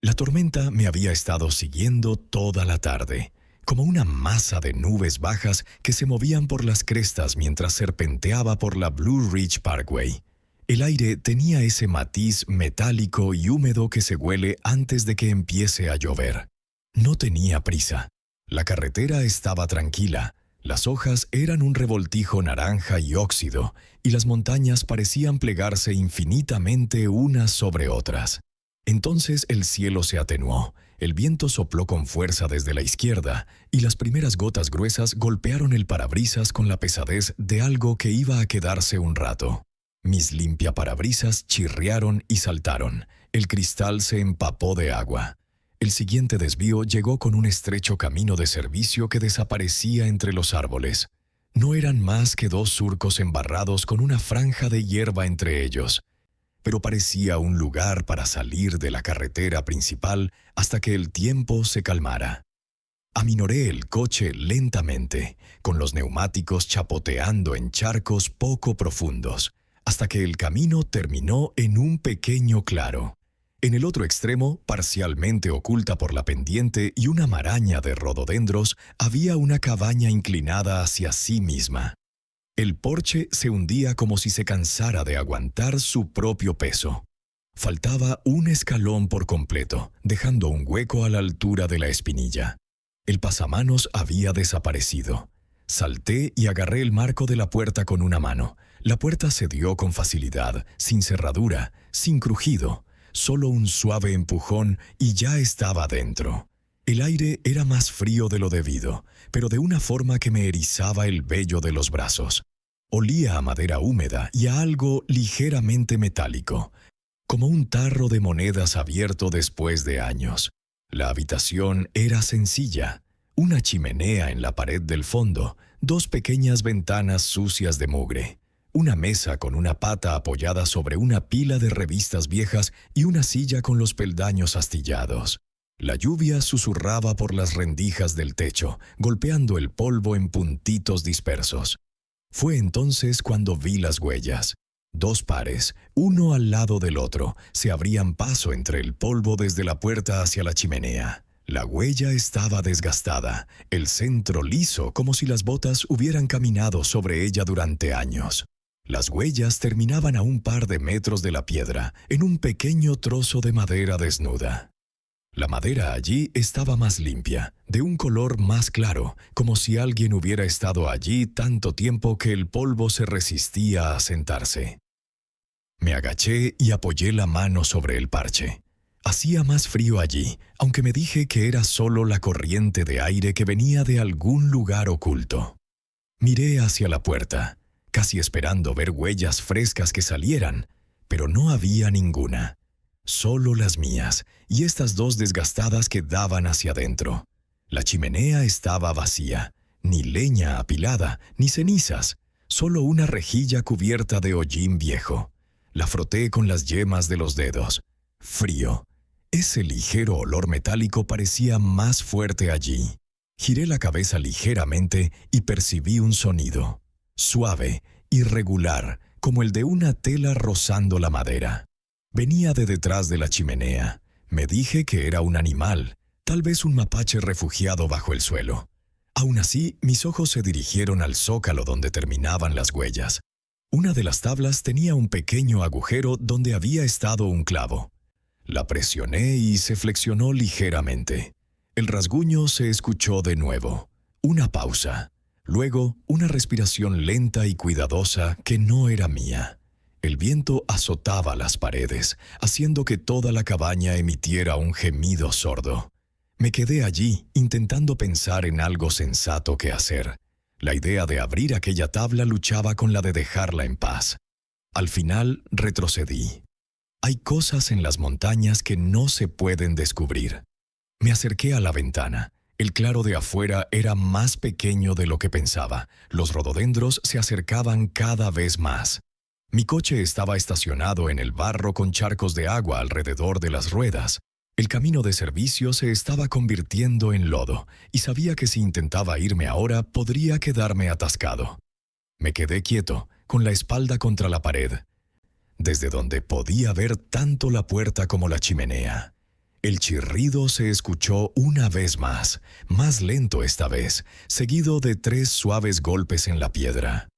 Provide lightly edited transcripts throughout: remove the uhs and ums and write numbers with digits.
La tormenta me había estado siguiendo toda la tarde, como una masa de nubes bajas que se movían por las crestas mientras serpenteaba por la Blue Ridge Parkway. El aire tenía ese matiz metálico y húmedo que se huele antes de que empiece a llover. No tenía prisa. La carretera estaba tranquila. Las hojas eran un revoltijo naranja y óxido, y las montañas parecían plegarse infinitamente unas sobre otras. Entonces el cielo se atenuó, el viento sopló con fuerza desde la izquierda, y las primeras gotas gruesas golpearon el parabrisas con la pesadez de algo que iba a quedarse un rato. Mis limpiaparabrisas chirriaron y saltaron. El cristal se empapó de agua. El siguiente desvío llegó con un estrecho camino de servicio que desaparecía entre los árboles. No eran más que 2 surcos embarrados con una franja de hierba entre ellos, pero parecía un lugar para salir de la carretera principal hasta que el tiempo se calmara. Aminoré el coche lentamente, con los neumáticos chapoteando en charcos poco profundos, hasta que el camino terminó en un pequeño claro. En el otro extremo, parcialmente oculta por la pendiente y una maraña de rododendros, había una cabaña inclinada hacia sí misma. El porche se hundía como si se cansara de aguantar su propio peso. Faltaba un escalón por completo, dejando un hueco a la altura de la espinilla. El pasamanos había desaparecido. Salté y agarré el marco de la puerta con una mano. La puerta cedió con facilidad, sin cerradura, sin crujido. Solo un suave empujón y ya estaba dentro. El aire era más frío de lo debido, pero de una forma que me erizaba el vello de los brazos. Olía a madera húmeda y a algo ligeramente metálico, como un tarro de monedas abierto después de años. La habitación era sencilla. Una chimenea en la pared del fondo, 2 pequeñas ventanas sucias de mugre, una mesa con una pata apoyada sobre una pila de revistas viejas y una silla con los peldaños astillados. La lluvia susurraba por las rendijas del techo, golpeando el polvo en puntitos dispersos. Fue entonces cuando vi las huellas. 2 pares, uno al lado del otro, se abrían paso entre el polvo desde la puerta hacia la chimenea. La huella estaba desgastada, el centro liso como si las botas hubieran caminado sobre ella durante años. Las huellas terminaban a un par de metros de la piedra, en un pequeño trozo de madera desnuda. La madera allí estaba más limpia, de un color más claro, como si alguien hubiera estado allí tanto tiempo que el polvo se resistía a sentarse. Me agaché y apoyé la mano sobre el parche. Hacía más frío allí, aunque me dije que era solo la corriente de aire que venía de algún lugar oculto. Miré hacia la puerta, casi esperando ver huellas frescas que salieran, pero no había ninguna. Solo las mías, y estas 2 desgastadas que daban hacia adentro. La chimenea estaba vacía, ni leña apilada, ni cenizas, solo una rejilla cubierta de hollín viejo. La froté con las yemas de los dedos. Frío. Ese ligero olor metálico parecía más fuerte allí. Giré la cabeza ligeramente y percibí un sonido, suave, irregular, como el de una tela rozando la madera. Venía de detrás de la chimenea. Me dije que era un animal, tal vez un mapache refugiado bajo el suelo. Aún así, mis ojos se dirigieron al zócalo donde terminaban las huellas. Una de las tablas tenía un pequeño agujero donde había estado un clavo. La presioné y se flexionó ligeramente. El rasguño se escuchó de nuevo. Una pausa. Luego, una respiración lenta y cuidadosa que no era mía. El viento azotaba las paredes, haciendo que toda la cabaña emitiera un gemido sordo. Me quedé allí, intentando pensar en algo sensato que hacer. La idea de abrir aquella tabla luchaba con la de dejarla en paz. Al final, retrocedí. Hay cosas en las montañas que no se pueden descubrir. Me acerqué a la ventana. El claro de afuera era más pequeño de lo que pensaba. Los rododendros se acercaban cada vez más. Mi coche estaba estacionado en el barro con charcos de agua alrededor de las ruedas. El camino de servicio se estaba convirtiendo en lodo, y sabía que si intentaba irme ahora podría quedarme atascado. Me quedé quieto, con la espalda contra la pared, desde donde podía ver tanto la puerta como la chimenea. El chirrido se escuchó una vez más lento esta vez, seguido de 3 suaves golpes en la piedra.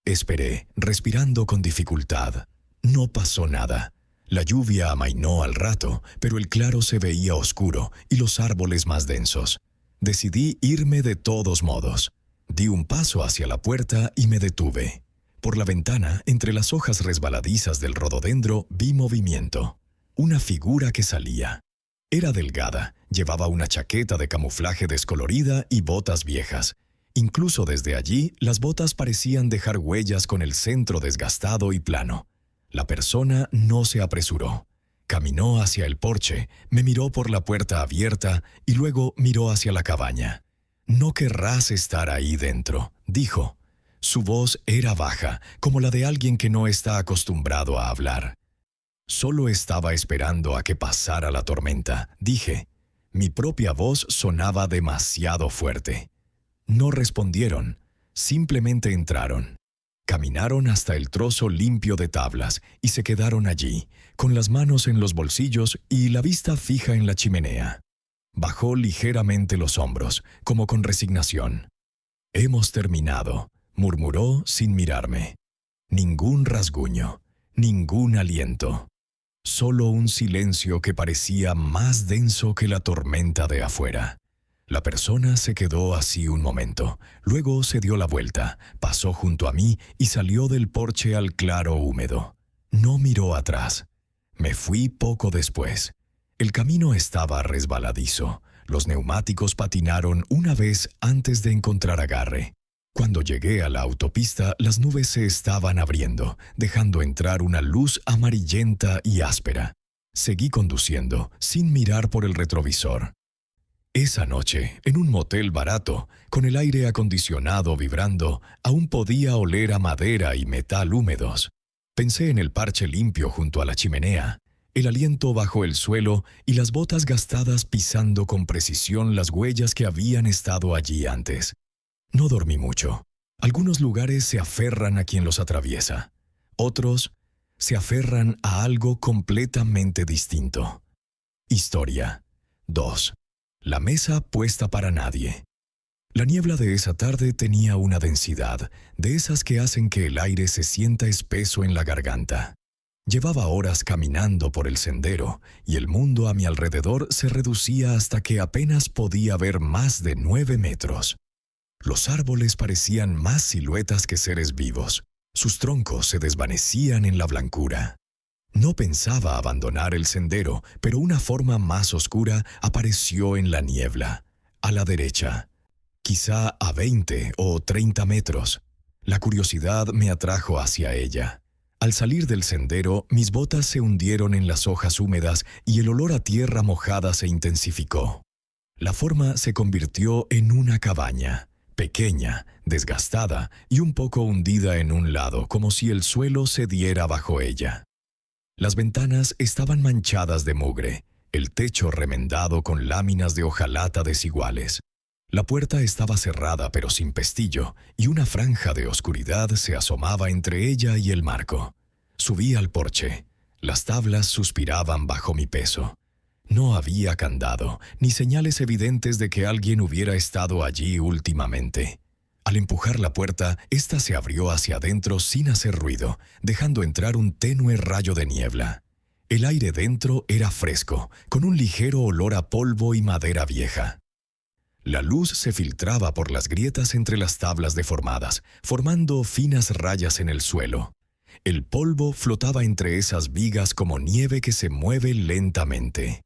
Esperé, respirando con dificultad. No pasó nada. La lluvia amainó al rato, pero el claro se veía oscuro y los árboles más densos. Decidí irme de todos modos. Di un paso hacia la puerta y me detuve. Por la ventana, entre las hojas resbaladizas del rododendro, vi movimiento. Una figura que salía. Era delgada, llevaba una chaqueta de camuflaje descolorida y botas viejas. Incluso desde allí, las botas parecían dejar huellas con el centro desgastado y plano. La persona no se apresuró. Caminó hacia el porche, me miró por la puerta abierta y luego miró hacia la cabaña. «No querrás estar ahí dentro», dijo. Su voz era baja, como la de alguien que no está acostumbrado a hablar. «Solo estaba esperando a que pasara la tormenta», dije. Mi propia voz sonaba demasiado fuerte. No respondieron, simplemente entraron. Caminaron hasta el trozo limpio de tablas y se quedaron allí, con las manos en los bolsillos y la vista fija en la chimenea. Bajó ligeramente los hombros, como con resignación. «Hemos terminado», murmuró sin mirarme. Ningún rasguño, ningún aliento. Solo un silencio que parecía más denso que la tormenta de afuera. La persona se quedó así un momento, luego se dio la vuelta, pasó junto a mí y salió del porche al claro húmedo. No miró atrás. Me fui poco después. El camino estaba resbaladizo. Los neumáticos patinaron una vez antes de encontrar agarre. Cuando llegué a la autopista, las nubes se estaban abriendo, dejando entrar una luz amarillenta y áspera. Seguí conduciendo, sin mirar por el retrovisor. Esa noche, en un motel barato, con el aire acondicionado vibrando, aún podía oler a madera y metal húmedos. Pensé en el parche limpio junto a la chimenea, el aliento bajo el suelo y las botas gastadas pisando con precisión las huellas que habían estado allí antes. No dormí mucho. Algunos lugares se aferran a quien los atraviesa. Otros se aferran a algo completamente distinto. Historia 2. La mesa puesta para nadie. La niebla de esa tarde tenía una densidad, de esas que hacen que el aire se sienta espeso en la garganta. Llevaba horas caminando por el sendero, y el mundo a mi alrededor se reducía hasta que apenas podía ver más de 9 metros. Los árboles parecían más siluetas que seres vivos. Sus troncos se desvanecían en la blancura. No pensaba abandonar el sendero, pero una forma más oscura apareció en la niebla, a la derecha, quizá a 20 o 30 metros. La curiosidad me atrajo hacia ella. Al salir del sendero, mis botas se hundieron en las hojas húmedas y el olor a tierra mojada se intensificó. La forma se convirtió en una cabaña, pequeña, desgastada y un poco hundida en un lado, como si el suelo cediera bajo ella. Las ventanas estaban manchadas de mugre, el techo remendado con láminas de hojalata desiguales. La puerta estaba cerrada pero sin pestillo, y una franja de oscuridad se asomaba entre ella y el marco. Subí al porche. Las tablas suspiraban bajo mi peso. No había candado, ni señales evidentes de que alguien hubiera estado allí últimamente. Al empujar la puerta, ésta se abrió hacia adentro sin hacer ruido, dejando entrar un tenue rayo de niebla. El aire dentro era fresco, con un ligero olor a polvo y madera vieja. La luz se filtraba por las grietas entre las tablas deformadas, formando finas rayas en el suelo. El polvo flotaba entre esas vigas como nieve que se mueve lentamente.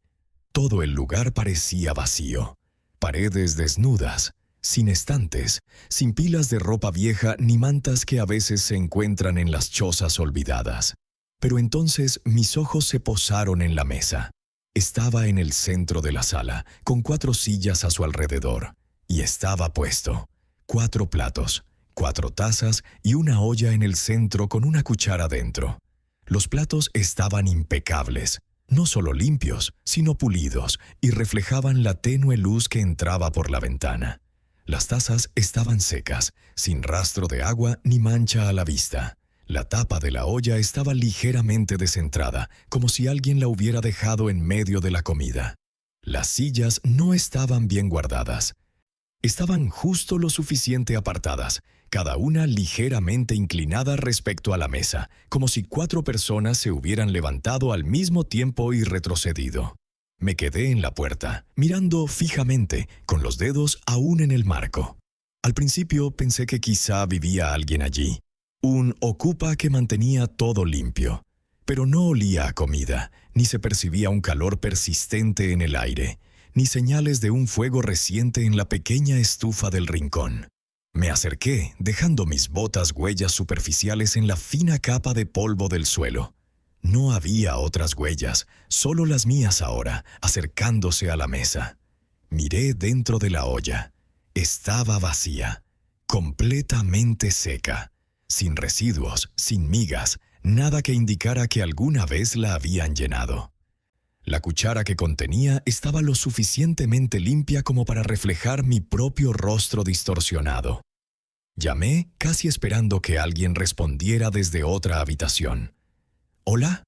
Todo el lugar parecía vacío. Paredes desnudas, sin estantes, sin pilas de ropa vieja ni mantas que a veces se encuentran en las chozas olvidadas. Pero entonces mis ojos se posaron en la mesa. Estaba en el centro de la sala, con 4 sillas a su alrededor, y estaba puesto. 4 platos, 4 tazas y una olla en el centro con una cuchara dentro. Los platos estaban impecables, no solo limpios, sino pulidos, y reflejaban la tenue luz que entraba por la ventana. Las tazas estaban secas, sin rastro de agua ni mancha a la vista. La tapa de la olla estaba ligeramente descentrada, como si alguien la hubiera dejado en medio de la comida. Las sillas no estaban bien guardadas. Estaban justo lo suficiente apartadas, cada una ligeramente inclinada respecto a la mesa, como si 4 personas se hubieran levantado al mismo tiempo y retrocedido. Me quedé en la puerta, mirando fijamente, con los dedos aún en el marco. Al principio pensé que quizá vivía alguien allí, un ocupa que mantenía todo limpio. Pero no olía a comida, ni se percibía un calor persistente en el aire, ni señales de un fuego reciente en la pequeña estufa del rincón. Me acerqué, dejando mis botas huellas superficiales en la fina capa de polvo del suelo. No había otras huellas, solo las mías ahora, acercándose a la mesa. Miré dentro de la olla. Estaba vacía, completamente seca, sin residuos, sin migas, nada que indicara que alguna vez la habían llenado. La cuchara que contenía estaba lo suficientemente limpia como para reflejar mi propio rostro distorsionado. Llamé, casi esperando que alguien respondiera desde otra habitación. ¿Hola?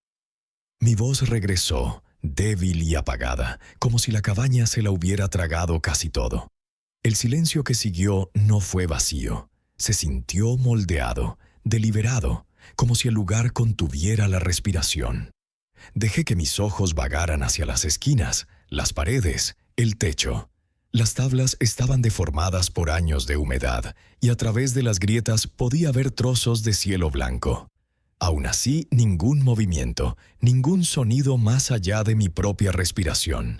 Mi voz regresó, débil y apagada, como si la cabaña se la hubiera tragado casi todo. El silencio que siguió no fue vacío. Se sintió moldeado, deliberado, como si el lugar contuviera la respiración. Dejé que mis ojos vagaran hacia las esquinas, las paredes, el techo. Las tablas estaban deformadas por años de humedad, y a través de las grietas podía ver trozos de cielo blanco. Aún así, ningún movimiento, ningún sonido más allá de mi propia respiración.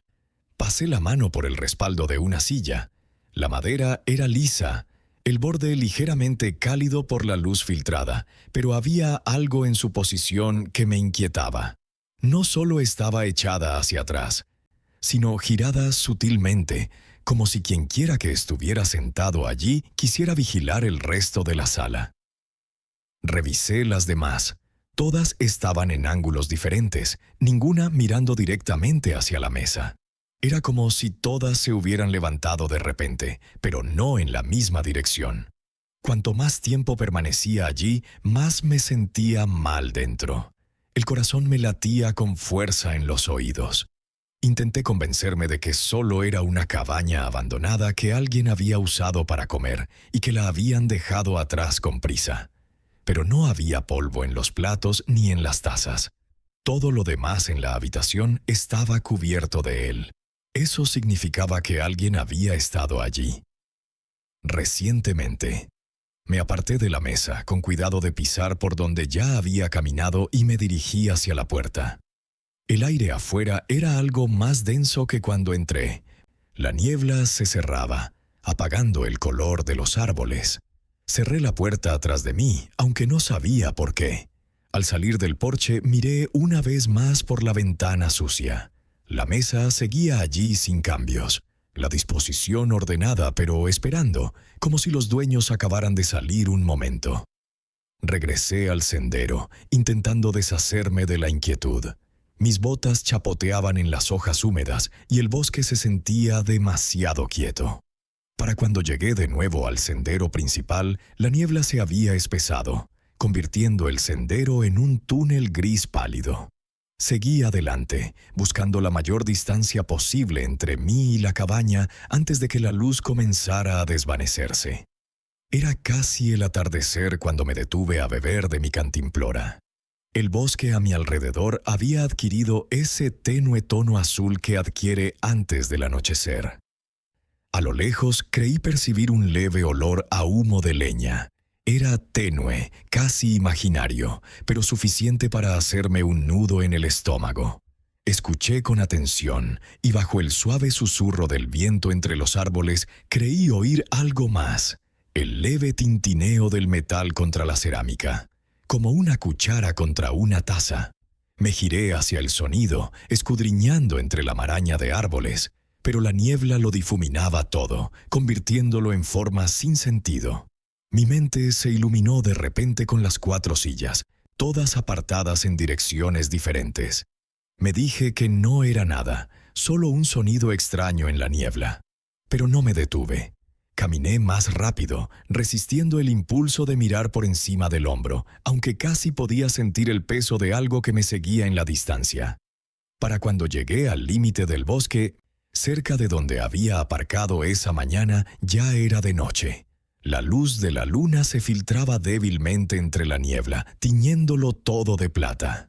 Pasé la mano por el respaldo de una silla. La madera era lisa, el borde ligeramente cálido por la luz filtrada, pero había algo en su posición que me inquietaba. No solo estaba echada hacia atrás, sino girada sutilmente, como si quienquiera que estuviera sentado allí quisiera vigilar el resto de la sala. Revisé las demás. Todas estaban en ángulos diferentes, ninguna mirando directamente hacia la mesa. Era como si todas se hubieran levantado de repente, pero no en la misma dirección. Cuanto más tiempo permanecía allí, más me sentía mal dentro. El corazón me latía con fuerza en los oídos. Intenté convencerme de que solo era una cabaña abandonada que alguien había usado para comer y que la habían dejado atrás con prisa. Pero no había polvo en los platos ni en las tazas. Todo lo demás en la habitación estaba cubierto de él. Eso significaba que alguien había estado allí. Recientemente. Me aparté de la mesa, con cuidado de pisar por donde ya había caminado y me dirigí hacia la puerta. El aire afuera era algo más denso que cuando entré. La niebla se cerraba, apagando el color de los árboles. Cerré la puerta atrás de mí, aunque no sabía por qué. Al salir del porche, miré una vez más por la ventana sucia. La mesa seguía allí sin cambios. La disposición ordenada, pero esperando, como si los dueños acabaran de salir un momento. Regresé al sendero, intentando deshacerme de la inquietud. Mis botas chapoteaban en las hojas húmedas y el bosque se sentía demasiado quieto. Para cuando llegué de nuevo al sendero principal, la niebla se había espesado, convirtiendo el sendero en un túnel gris pálido. Seguí adelante, buscando la mayor distancia posible entre mí y la cabaña antes de que la luz comenzara a desvanecerse. Era casi el atardecer cuando me detuve a beber de mi cantimplora. El bosque a mi alrededor había adquirido ese tenue tono azul que adquiere antes del anochecer. A lo lejos creí percibir un leve olor a humo de leña. Era tenue, casi imaginario, pero suficiente para hacerme un nudo en el estómago. Escuché con atención, y bajo el suave susurro del viento entre los árboles, creí oír algo más, el leve tintineo del metal contra la cerámica, como una cuchara contra una taza. Me giré hacia el sonido, escudriñando entre la maraña de árboles, pero la niebla lo difuminaba todo, convirtiéndolo en formas sin sentido. Mi mente se iluminó de repente con las 4 sillas, todas apartadas en direcciones diferentes. Me dije que no era nada, solo un sonido extraño en la niebla. Pero no me detuve. Caminé más rápido, resistiendo el impulso de mirar por encima del hombro, aunque casi podía sentir el peso de algo que me seguía en la distancia. Para cuando llegué al límite del bosque, Cerca de donde había aparcado esa mañana ya era de noche. La luz de la luna se filtraba débilmente entre la niebla, tiñéndolo todo de plata.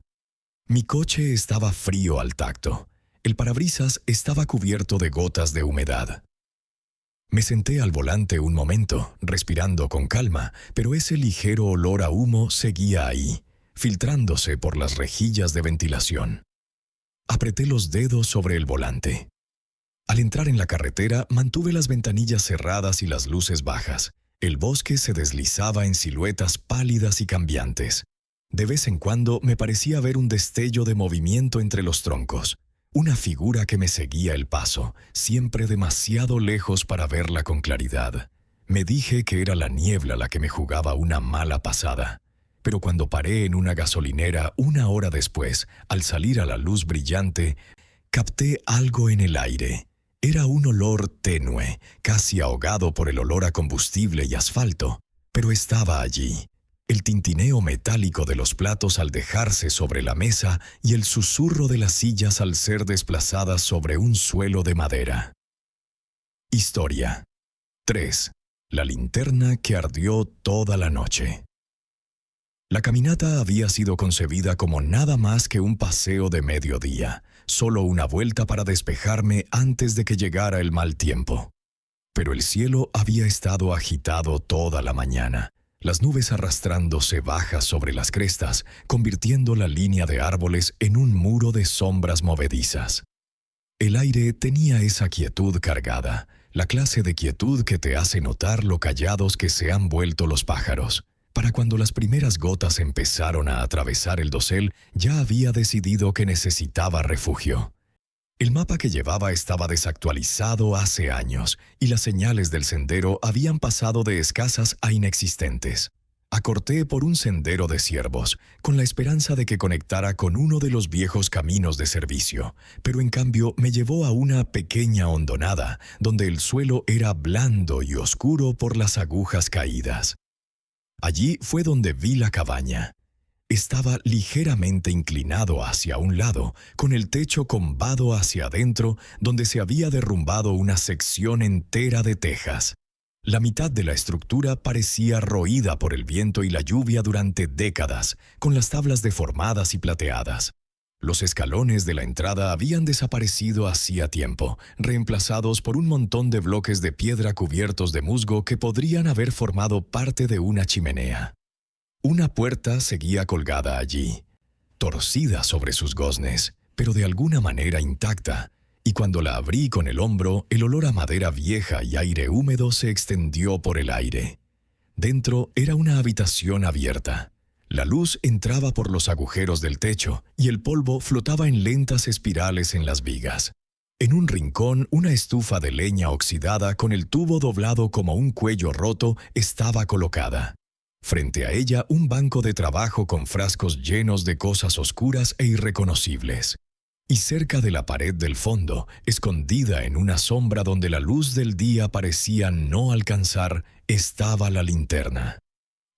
Mi coche estaba frío al tacto. El parabrisas estaba cubierto de gotas de humedad. Me senté al volante un momento, respirando con calma, pero ese ligero olor a humo seguía ahí, filtrándose por las rejillas de ventilación. Apreté los dedos sobre el volante. Al entrar en la carretera, mantuve las ventanillas cerradas y las luces bajas. El bosque se deslizaba en siluetas pálidas y cambiantes. De vez en cuando me parecía ver un destello de movimiento entre los troncos. Una figura que me seguía el paso, siempre demasiado lejos para verla con claridad. Me dije que era la niebla la que me jugaba una mala pasada. Pero cuando paré en una gasolinera 1 hora después, al salir a la luz brillante, capté algo en el aire. Era un olor tenue, casi ahogado por el olor a combustible y asfalto, pero estaba allí. El tintineo metálico de los platos al dejarse sobre la mesa y el susurro de las sillas al ser desplazadas sobre un suelo de madera. Historia 3. La linterna que ardió toda la noche. La caminata había sido concebida como nada más que un paseo de mediodía, solo una vuelta para despejarme antes de que llegara el mal tiempo. Pero el cielo había estado agitado toda la mañana, las nubes arrastrándose bajas sobre las crestas, convirtiendo la línea de árboles en un muro de sombras movedizas. El aire tenía esa quietud cargada, la clase de quietud que te hace notar lo callados que se han vuelto los pájaros. Para cuando las primeras gotas empezaron a atravesar el dosel, ya había decidido que necesitaba refugio. El mapa que llevaba estaba desactualizado hace años y las señales del sendero habían pasado de escasas a inexistentes. Acorté por un sendero de ciervos, con la esperanza de que conectara con uno de los viejos caminos de servicio, pero en cambio me llevó a una pequeña hondonada, donde el suelo era blando y oscuro por las agujas caídas. Allí fue donde vi la cabaña. Estaba ligeramente inclinado hacia un lado, con el techo combado hacia adentro, donde se había derrumbado una sección entera de tejas. La mitad de la estructura parecía roída por el viento y la lluvia durante décadas, con las tablas deformadas y plateadas. Los escalones de la entrada habían desaparecido hacía tiempo, reemplazados por un montón de bloques de piedra cubiertos de musgo que podrían haber formado parte de una chimenea. Una puerta seguía colgada allí, torcida sobre sus goznes, pero de alguna manera intacta, y cuando la abrí con el hombro, el olor a madera vieja y aire húmedo se extendió por el aire. Dentro era una habitación abierta. La luz entraba por los agujeros del techo y el polvo flotaba en lentas espirales en las vigas. En un rincón, una estufa de leña oxidada con el tubo doblado como un cuello roto estaba colocada. Frente a ella, un banco de trabajo con frascos llenos de cosas oscuras e irreconocibles. Y cerca de la pared del fondo, escondida en una sombra donde la luz del día parecía no alcanzar, estaba la linterna.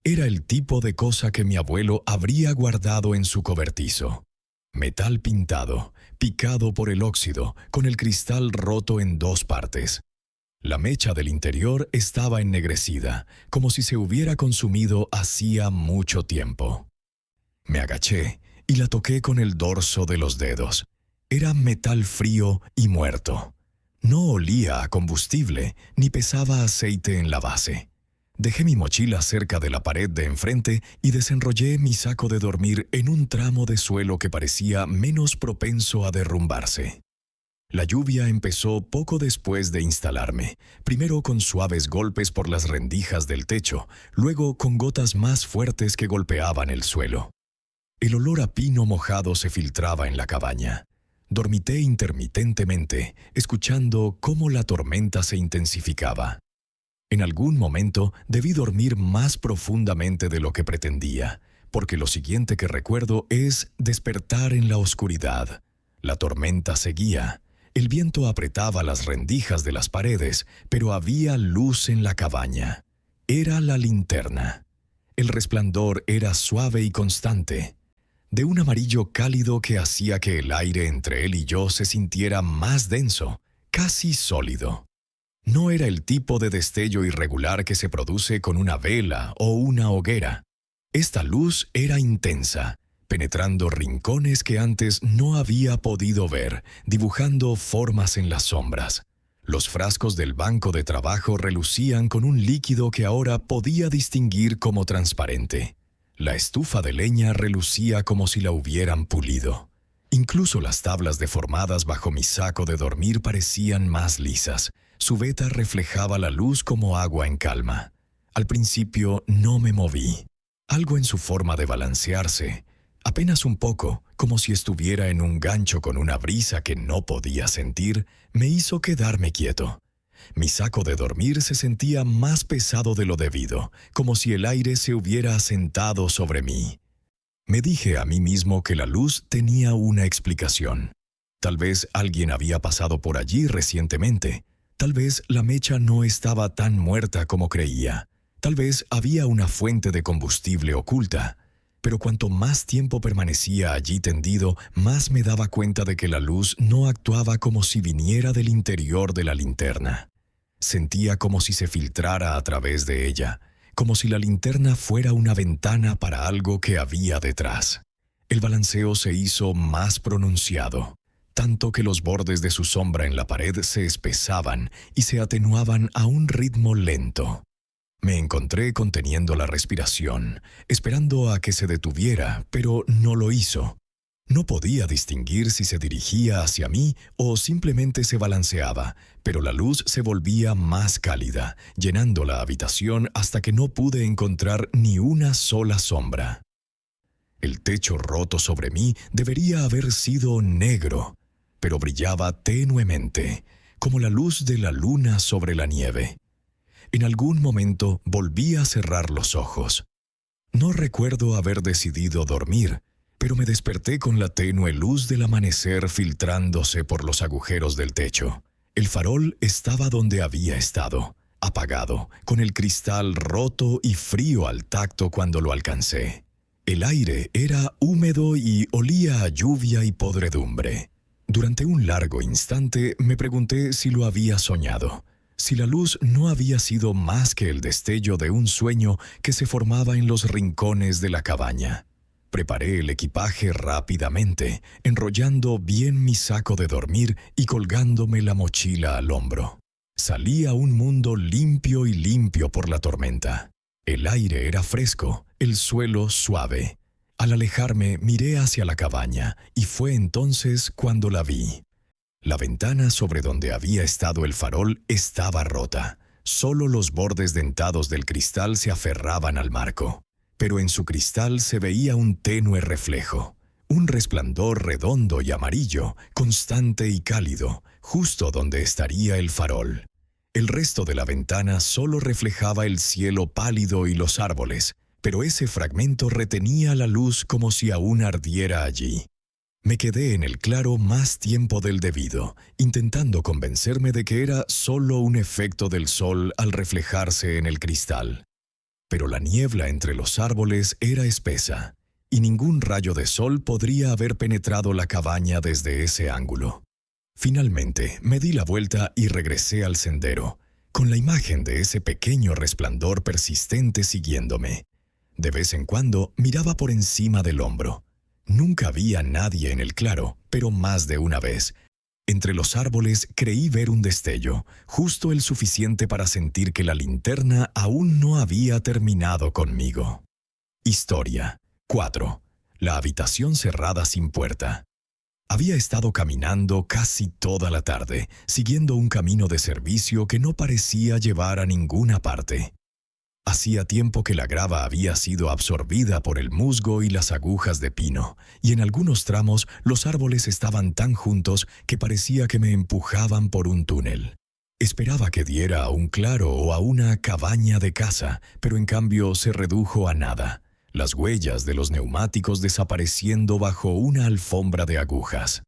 Era el tipo de cosa que mi abuelo habría guardado en su cobertizo. Metal pintado, picado por el óxido, con el cristal roto en 2 partes. La mecha del interior estaba ennegrecida, como si se hubiera consumido hacía mucho tiempo. Me agaché y la toqué con el dorso de los dedos. Era metal frío y muerto. No olía a combustible, ni pesaba aceite en la base. Dejé mi mochila cerca de la pared de enfrente y desenrollé mi saco de dormir en un tramo de suelo que parecía menos propenso a derrumbarse. La lluvia empezó poco después de instalarme, primero con suaves golpes por las rendijas del techo, luego con gotas más fuertes que golpeaban el suelo. El olor a pino mojado se filtraba en la cabaña. Dormité intermitentemente, escuchando cómo la tormenta se intensificaba. En algún momento debí dormir más profundamente de lo que pretendía, porque lo siguiente que recuerdo es despertar en la oscuridad. La tormenta seguía. El viento apretaba las rendijas de las paredes, pero había luz en la cabaña. Era la linterna. El resplandor era suave y constante, de un amarillo cálido que hacía que el aire entre él y yo se sintiera más denso, casi sólido. No era el tipo de destello irregular que se produce con una vela o una hoguera. Esta luz era intensa, penetrando rincones que antes no había podido ver, dibujando formas en las sombras. Los frascos del banco de trabajo relucían con un líquido que ahora podía distinguir como transparente. La estufa de leña relucía como si la hubieran pulido. Incluso las tablas deformadas bajo mi saco de dormir parecían más lisas. Su veta reflejaba la luz como agua en calma. Al principio no me moví. Algo en su forma de balancearse, apenas un poco, como si estuviera en un gancho con una brisa que no podía sentir, me hizo quedarme quieto. Mi saco de dormir se sentía más pesado de lo debido, como si el aire se hubiera asentado sobre mí. Me dije a mí mismo que la luz tenía una explicación. Tal vez alguien había pasado por allí recientemente. Tal vez la mecha no estaba tan muerta como creía. Tal vez había una fuente de combustible oculta. Pero cuanto más tiempo permanecía allí tendido, más me daba cuenta de que la luz no actuaba como si viniera del interior de la linterna. Sentía como si se filtrara a través de ella, como si la linterna fuera una ventana para algo que había detrás. El balanceo se hizo más pronunciado, tanto que los bordes de su sombra en la pared se espesaban y se atenuaban a un ritmo lento. Me encontré conteniendo la respiración, esperando a que se detuviera, pero no lo hizo. No podía distinguir si se dirigía hacia mí o simplemente se balanceaba, pero la luz se volvía más cálida, llenando la habitación hasta que no pude encontrar ni una sola sombra. El techo roto sobre mí debería haber sido negro, pero brillaba tenuemente, como la luz de la luna sobre la nieve. En algún momento volví a cerrar los ojos. No recuerdo haber decidido dormir, pero me desperté con la tenue luz del amanecer filtrándose por los agujeros del techo. El farol estaba donde había estado, apagado, con el cristal roto y frío al tacto cuando lo alcancé. El aire era húmedo y olía a lluvia y podredumbre. Durante un largo instante me pregunté si lo había soñado. Si la luz no había sido más que el destello de un sueño que se formaba en los rincones de la cabaña. Preparé el equipaje rápidamente, enrollando bien mi saco de dormir y colgándome la mochila al hombro. Salí a un mundo limpio y limpio por la tormenta. El aire era fresco, el suelo suave. Al alejarme miré hacia la cabaña y fue entonces cuando la vi. La ventana sobre donde había estado el farol estaba rota. Solo los bordes dentados del cristal se aferraban al marco. Pero en su cristal se veía un tenue reflejo. Un resplandor redondo y amarillo, constante y cálido, justo donde estaría el farol. El resto de la ventana solo reflejaba el cielo pálido y los árboles, pero ese fragmento retenía la luz como si aún ardiera allí. Me quedé en el claro más tiempo del debido, intentando convencerme de que era solo un efecto del sol al reflejarse en el cristal. Pero la niebla entre los árboles era espesa, y ningún rayo de sol podría haber penetrado la cabaña desde ese ángulo. Finalmente, me di la vuelta y regresé al sendero, con la imagen de ese pequeño resplandor persistente siguiéndome. De vez en cuando miraba por encima del hombro. Nunca vi a nadie en el claro, pero más de una vez. Entre los árboles creí ver un destello, justo el suficiente para sentir que la linterna aún no había terminado conmigo. Historia 4. La habitación cerrada sin puerta. Había estado caminando casi toda la tarde, siguiendo un camino de servicio que no parecía llevar a ninguna parte. Hacía tiempo que la grava había sido absorbida por el musgo y las agujas de pino, y en algunos tramos los árboles estaban tan juntos que parecía que me empujaban por un túnel. Esperaba que diera a un claro o a una cabaña de casa, pero en cambio se redujo a nada, las huellas de los neumáticos desapareciendo bajo una alfombra de agujas.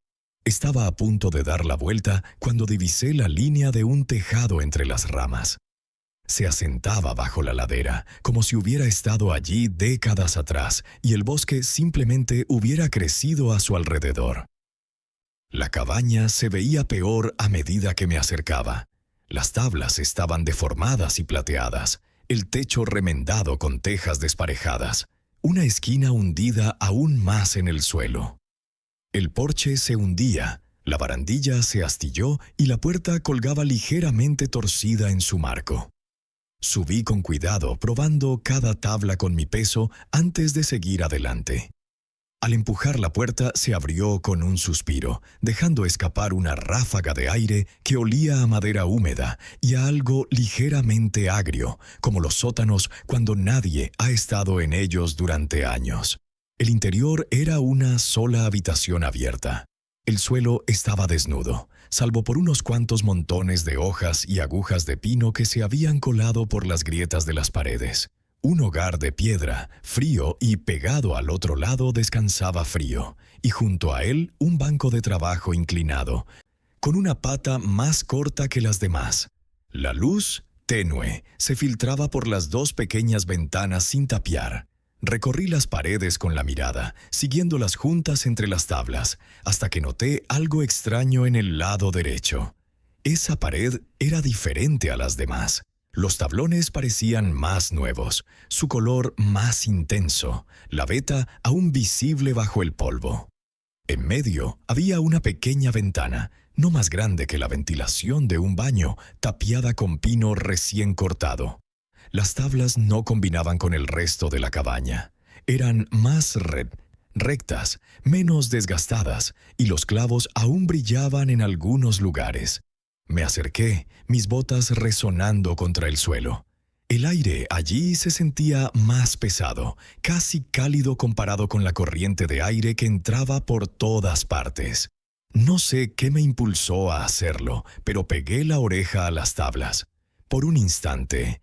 Estaba a punto de dar la vuelta cuando divisé la línea de un tejado entre las ramas. Se asentaba bajo la ladera, como si hubiera estado allí décadas atrás y el bosque simplemente hubiera crecido a su alrededor. La cabaña se veía peor a medida que me acercaba. Las tablas estaban deformadas y plateadas, el techo remendado con tejas desparejadas, una esquina hundida aún más en el suelo. El porche se hundía, la barandilla se astilló y la puerta colgaba ligeramente torcida en su marco. Subí con cuidado, probando cada tabla con mi peso antes de seguir adelante. Al empujar la puerta se abrió con un suspiro, dejando escapar una ráfaga de aire que olía a madera húmeda y a algo ligeramente agrio, como los sótanos cuando nadie ha estado en ellos durante años. El interior era una sola habitación abierta. El suelo estaba desnudo, salvo por unos cuantos montones de hojas y agujas de pino que se habían colado por las grietas de las paredes. Un hogar de piedra, frío y pegado al otro lado descansaba frío, y junto a él un banco de trabajo inclinado, con una pata más corta que las demás. La luz, tenue, se filtraba por las dos pequeñas ventanas sin tapiar. Recorrí las paredes con la mirada, siguiendo las juntas entre las tablas, hasta que noté algo extraño en el lado derecho. Esa pared era diferente a las demás. Los tablones parecían más nuevos, su color más intenso, la veta aún visible bajo el polvo. En medio había una pequeña ventana, no más grande que la ventilación de un baño, tapiada con pino recién cortado. Las tablas no combinaban con el resto de la cabaña. Eran más rectas, menos desgastadas, y los clavos aún brillaban en algunos lugares. Me acerqué, mis botas resonando contra el suelo. El aire allí se sentía más pesado, casi cálido comparado con la corriente de aire que entraba por todas partes. No sé qué me impulsó a hacerlo, pero pegué la oreja a las tablas. Por un instante,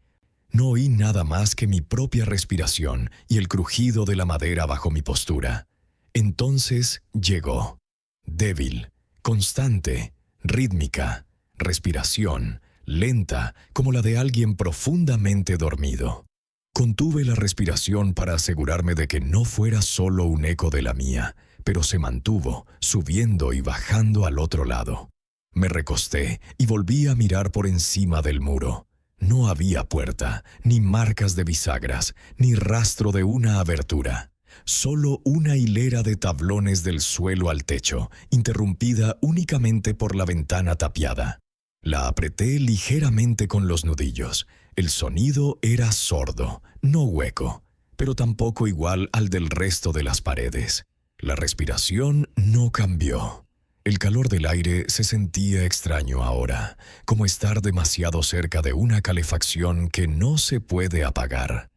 no oí nada más que mi propia respiración y el crujido de la madera bajo mi postura. Entonces llegó. Débil, constante, rítmica. Respiración, lenta, como la de alguien profundamente dormido. Contuve la respiración para asegurarme de que no fuera solo un eco de la mía, pero se mantuvo, subiendo y bajando al otro lado. Me recosté y volví a mirar por encima del muro. No había puerta, ni marcas de bisagras, ni rastro de una abertura. Solo una hilera de tablones del suelo al techo, interrumpida únicamente por la ventana tapiada. La apreté ligeramente con los nudillos. El sonido era sordo, no hueco, pero tampoco igual al del resto de las paredes. La respiración no cambió. El calor del aire se sentía extraño ahora, como estar demasiado cerca de una calefacción que no se puede apagar.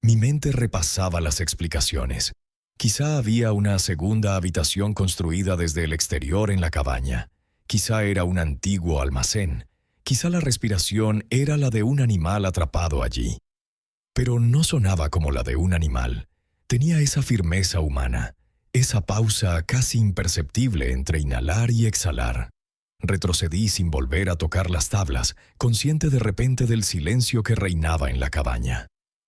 Mi mente repasaba las explicaciones. Quizá había una segunda habitación construida desde el exterior en la cabaña. Quizá era un antiguo almacén. Quizá la respiración era la de un animal atrapado allí. Pero no sonaba como la de un animal. Tenía esa firmeza humana, esa pausa casi imperceptible entre inhalar y exhalar. Retrocedí sin volver a tocar las tablas, consciente de repente del silencio que reinaba en la cabaña.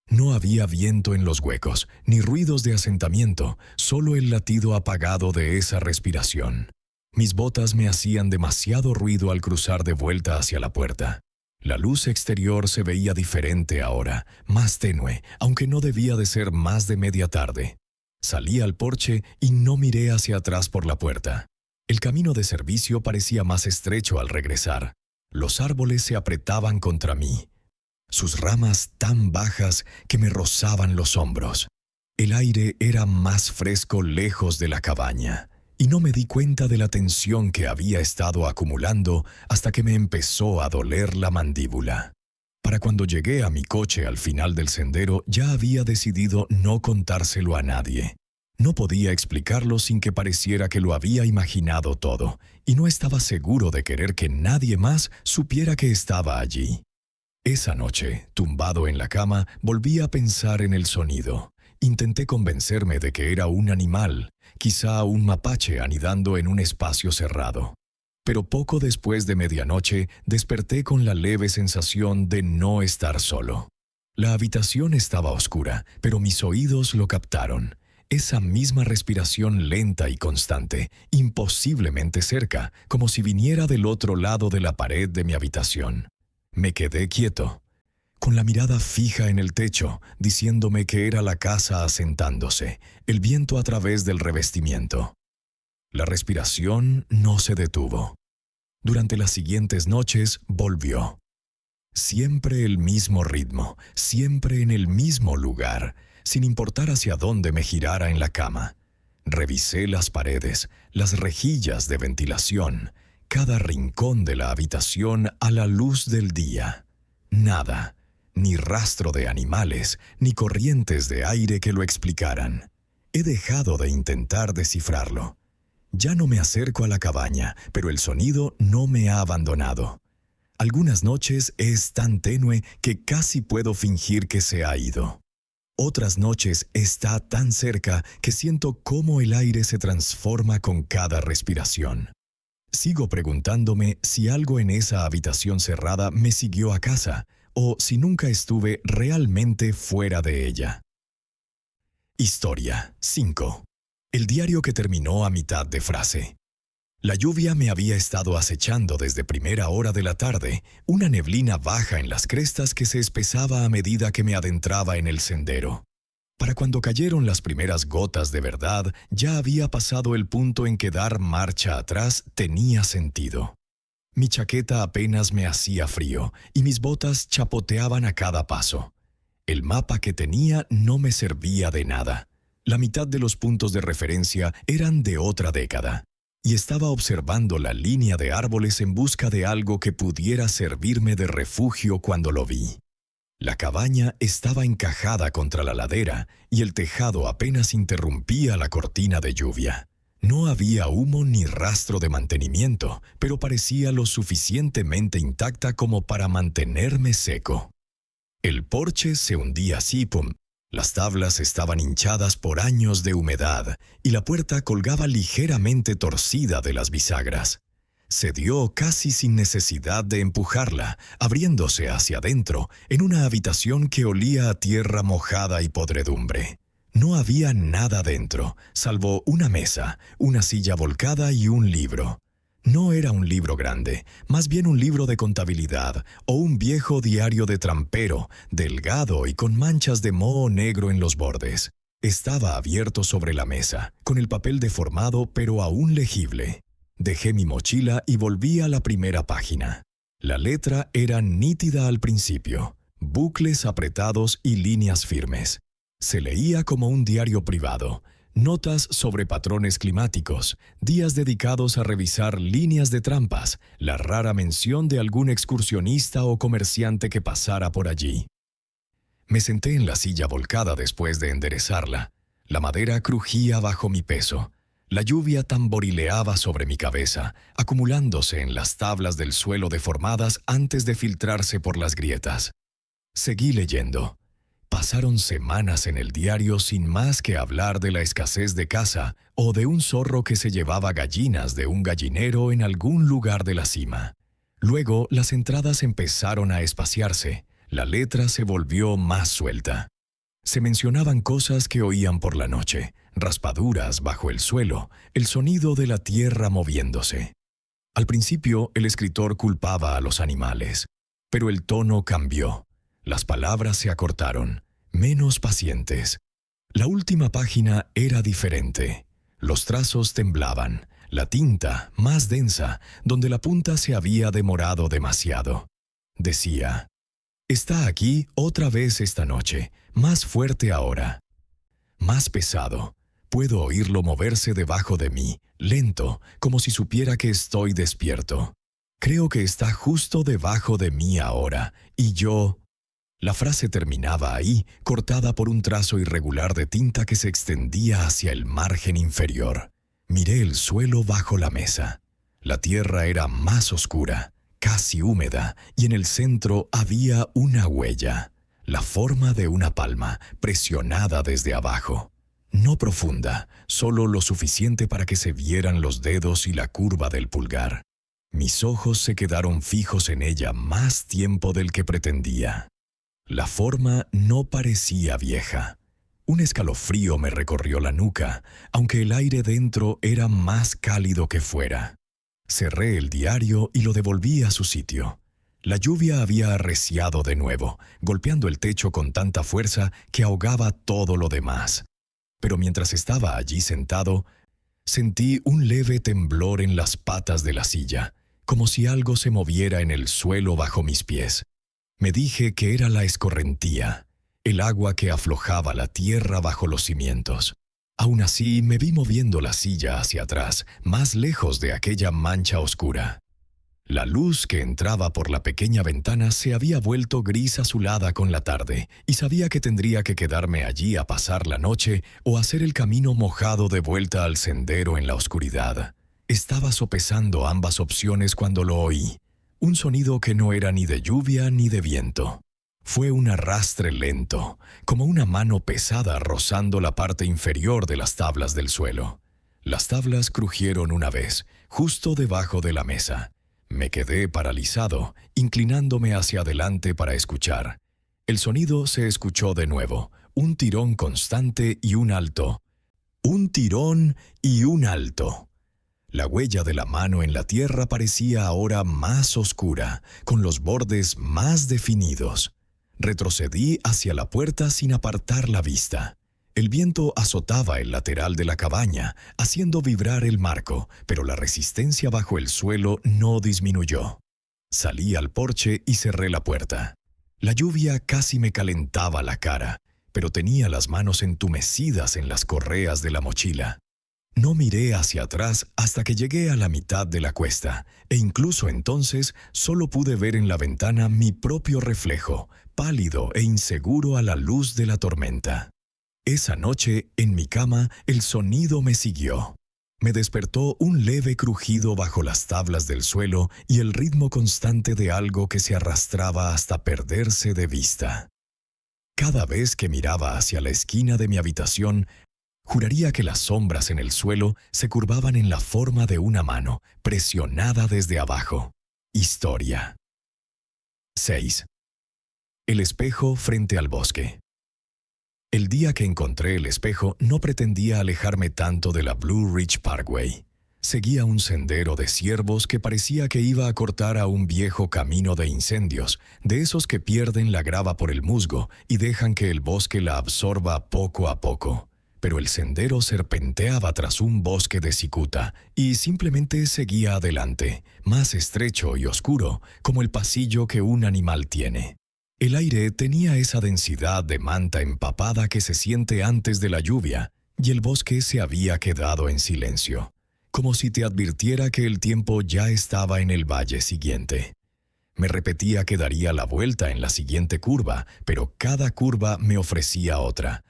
No había viento en los huecos, ni ruidos de asentamiento, solo el latido apagado de esa respiración. Mis botas me hacían demasiado ruido al cruzar de vuelta hacia la puerta. La luz exterior se veía diferente ahora, más tenue, aunque no debía de ser más de media tarde. Salí al porche y no miré hacia atrás por la puerta. El camino de servicio parecía más estrecho al regresar. Los árboles se apretaban contra mí, sus ramas tan bajas que me rozaban los hombros. El aire era más fresco lejos de la cabaña, y no me di cuenta de la tensión que había estado acumulando hasta que me empezó a doler la mandíbula. Para cuando llegué a mi coche al final del sendero, ya había decidido no contárselo a nadie. No podía explicarlo sin que pareciera que lo había imaginado todo, y no estaba seguro de querer que nadie más supiera que estaba allí. Esa noche, tumbado en la cama, volví a pensar en el sonido. Intenté convencerme de que era un animal, quizá un mapache anidando en un espacio cerrado. Pero poco después de medianoche, desperté con la leve sensación de no estar solo. La habitación estaba oscura, pero mis oídos lo captaron. esa misma respiración lenta y constante, imposiblemente cerca, como si viniera del otro lado de la pared de mi habitación. Me quedé quieto, con la mirada fija en el techo, diciéndome que era la casa asentándose, el viento a través del revestimiento. La respiración no se detuvo. Durante las siguientes noches volvió. Siempre el mismo ritmo, siempre en el mismo lugar, sin importar hacia dónde me girara en la cama. Revisé las paredes, las rejillas de ventilación, cada rincón de la habitación a la luz del día. Nada, ni rastro de animales, ni corrientes de aire que lo explicaran. He dejado de intentar descifrarlo. Ya no me acerco a la cabaña, pero el sonido no me ha abandonado. Algunas noches es tan tenue que casi puedo fingir que se ha ido. Otras noches está tan cerca que siento cómo el aire se transforma con cada respiración. Sigo preguntándome si algo en esa habitación cerrada me siguió a casa o si nunca estuve realmente fuera de ella. Historia 5. El diario que terminó a mitad de frase. La lluvia me había estado acechando desde primera hora de la tarde, una neblina baja en las crestas que se espesaba a medida que me adentraba en el sendero. Para cuando cayeron las primeras gotas de verdad, ya había pasado el punto en que dar marcha atrás tenía sentido. Mi chaqueta apenas me hacía frío y mis botas chapoteaban a cada paso. El mapa que tenía no me servía de nada. La mitad de los puntos de referencia eran de otra década. Y estaba observando la línea de árboles en busca de algo que pudiera servirme de refugio cuando lo vi. La cabaña estaba encajada contra la ladera y el tejado apenas interrumpía la cortina de lluvia. No había humo ni rastro de mantenimiento, pero parecía lo suficientemente intacta como para mantenerme seco. El porche se hundía así, pum. Las tablas estaban hinchadas por años de humedad y la puerta colgaba ligeramente torcida de las bisagras. Cedió casi sin necesidad de empujarla, abriéndose hacia adentro en una habitación que olía a tierra mojada y podredumbre. No había nada dentro, salvo una mesa, una silla volcada y un libro. No era un libro grande, más bien un libro de contabilidad o un viejo diario de trampero, delgado y con manchas de moho negro en los bordes. Estaba abierto sobre la mesa, con el papel deformado pero aún legible. Dejé mi mochila y volví a la primera página. La letra era nítida al principio, bucles apretados y líneas firmes. Se leía como un diario privado. Notas sobre patrones climáticos, días dedicados a revisar líneas de trampas, la rara mención de algún excursionista o comerciante que pasara por allí. Me senté en la silla volcada después de enderezarla. La madera crujía bajo mi peso. La lluvia tamborileaba sobre mi cabeza, acumulándose en las tablas del suelo deformadas antes de filtrarse por las grietas. Seguí leyendo. Pasaron semanas en el diario sin más que hablar de la escasez de caza o de un zorro que se llevaba gallinas de un gallinero en algún lugar de la cima. Luego, las entradas empezaron a espaciarse. La letra se volvió más suelta. Se mencionaban cosas que oían por la noche, raspaduras bajo el suelo, el sonido de la tierra moviéndose. Al principio, el escritor culpaba a los animales, pero el tono cambió. Las palabras se acortaron, menos pacientes. La última página era diferente. Los trazos temblaban, la tinta más densa, donde la punta se había demorado demasiado. Decía: «Está aquí otra vez esta noche, más fuerte ahora. Más pesado. Puedo oírlo moverse debajo de mí, lento, como si supiera que estoy despierto. Creo que está justo debajo de mí ahora, y yo...». La frase terminaba ahí, cortada por un trazo irregular de tinta que se extendía hacia el margen inferior. Miré el suelo bajo la mesa. La tierra era más oscura, casi húmeda, y en el centro había una huella, la forma de una palma, presionada desde abajo. No profunda, solo lo suficiente para que se vieran los dedos y la curva del pulgar. Mis ojos se quedaron fijos en ella más tiempo del que pretendía. La forma no parecía vieja. Un escalofrío me recorrió la nuca, aunque el aire dentro era más cálido que fuera. Cerré el diario y lo devolví a su sitio. La lluvia había arreciado de nuevo, golpeando el techo con tanta fuerza que ahogaba todo lo demás. Pero mientras estaba allí sentado, sentí un leve temblor en las patas de la silla, como si algo se moviera en el suelo bajo mis pies. Me dije que era la escorrentía, el agua que aflojaba la tierra bajo los cimientos. Aún así, me vi moviendo la silla hacia atrás, más lejos de aquella mancha oscura. La luz que entraba por la pequeña ventana se había vuelto gris azulada con la tarde, y sabía que tendría que quedarme allí a pasar la noche o hacer el camino mojado de vuelta al sendero en la oscuridad. Estaba sopesando ambas opciones cuando lo oí. Un sonido que no era ni de lluvia ni de viento. Fue un arrastre lento, como una mano pesada rozando la parte inferior de las tablas del suelo. Las tablas crujieron una vez, justo debajo de la mesa. Me quedé paralizado, inclinándome hacia adelante para escuchar. El sonido se escuchó de nuevo, un tirón constante y un alto. Un tirón y un alto. La huella de la mano en la tierra parecía ahora más oscura, con los bordes más definidos. Retrocedí hacia la puerta sin apartar la vista. El viento azotaba el lateral de la cabaña, haciendo vibrar el marco, pero la resistencia bajo el suelo no disminuyó. Salí al porche y cerré la puerta. La lluvia casi me calentaba la cara, pero tenía las manos entumecidas en las correas de la mochila. No miré hacia atrás hasta que llegué a la mitad de la cuesta, e incluso entonces solo pude ver en la ventana mi propio reflejo, pálido e inseguro a la luz de la tormenta. Esa noche, en mi cama, el sonido me siguió. Me despertó un leve crujido bajo las tablas del suelo y el ritmo constante de algo que se arrastraba hasta perderse de vista. Cada vez que miraba hacia la esquina de mi habitación, juraría que las sombras en el suelo se curvaban en la forma de una mano, presionada desde abajo. Historia. 6. El espejo frente al bosque. El día que encontré el espejo no pretendía alejarme tanto de la Blue Ridge Parkway. Seguía un sendero de ciervos que parecía que iba a cortar a un viejo camino de incendios, de esos que pierden la grava por el musgo y dejan que el bosque la absorba poco a poco. Pero el sendero serpenteaba tras un bosque de cicuta y simplemente seguía adelante, más estrecho y oscuro, como el pasillo que un animal tiene. El aire tenía esa densidad de manta empapada que se siente antes de la lluvia, y el bosque se había quedado en silencio, como si te advirtiera que el tiempo ya estaba en el valle siguiente. Me repetía que daría la vuelta en la siguiente curva, pero cada curva me ofrecía otra,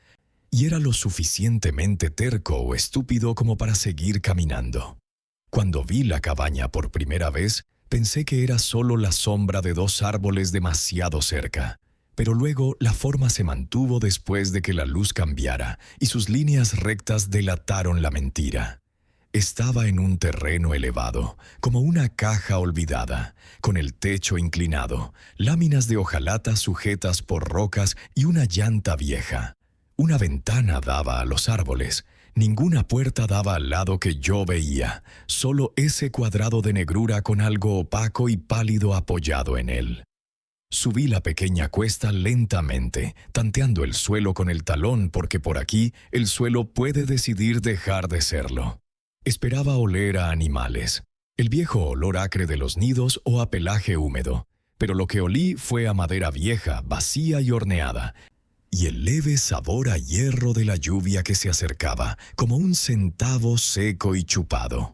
y era lo suficientemente terco o estúpido como para seguir caminando. Cuando vi la cabaña por primera vez, pensé que era solo la sombra de dos árboles demasiado cerca, pero luego la forma se mantuvo después de que la luz cambiara y sus líneas rectas delataron la mentira. Estaba en un terreno elevado, como una caja olvidada, con el techo inclinado, láminas de hojalata sujetas por rocas y una llanta vieja. Una ventana daba a los árboles. Ninguna puerta daba al lado que yo veía, solo ese cuadrado de negrura con algo opaco y pálido apoyado en él. Subí la pequeña cuesta lentamente, tanteando el suelo con el talón porque por aquí el suelo puede decidir dejar de serlo. Esperaba oler a animales, el viejo olor acre de los nidos o a pelaje húmedo, pero lo que olí fue a madera vieja, vacía y horneada, y el leve sabor a hierro de la lluvia que se acercaba, como un centavo seco y chupado.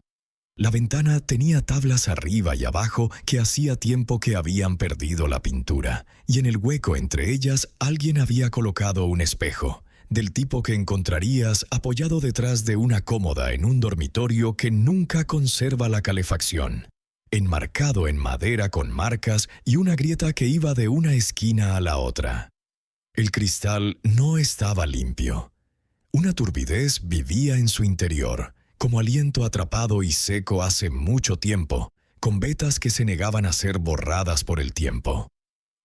La ventana tenía tablas arriba y abajo que hacía tiempo que habían perdido la pintura, y en el hueco entre ellas alguien había colocado un espejo, del tipo que encontrarías apoyado detrás de una cómoda en un dormitorio que nunca conserva la calefacción, enmarcado en madera con marcas y una grieta que iba de una esquina a la otra. El cristal no estaba limpio. Una turbidez vivía en su interior, como aliento atrapado y seco hace mucho tiempo, con vetas que se negaban a ser borradas por el tiempo.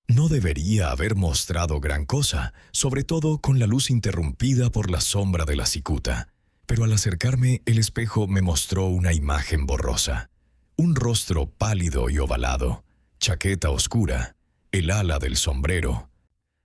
No debería haber mostrado gran cosa, sobre todo con la luz interrumpida por la sombra de la cicuta. Pero al acercarme, el espejo me mostró una imagen borrosa. Un rostro pálido y ovalado, chaqueta oscura, el ala del sombrero,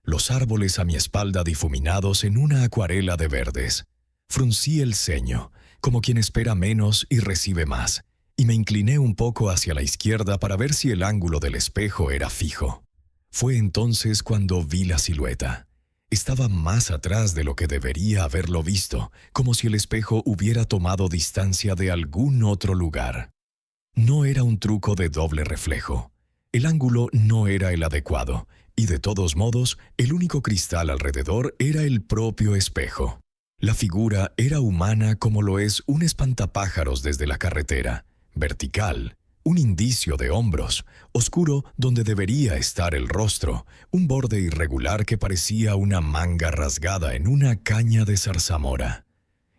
los árboles a mi espalda difuminados en una acuarela de verdes. Fruncí el ceño, como quien espera menos y recibe más, y me incliné un poco hacia la izquierda para ver si el ángulo del espejo era fijo. Fue entonces cuando vi la silueta. Estaba más atrás de lo que debería haberlo visto, como si el espejo hubiera tomado distancia de algún otro lugar. No era un truco de doble reflejo. El ángulo no era el adecuado, y de todos modos, el único cristal alrededor era el propio espejo. La figura era humana como lo es un espantapájaros desde la carretera, vertical, un indicio de hombros, oscuro donde debería estar el rostro, un borde irregular que parecía una manga rasgada en una caña de zarzamora.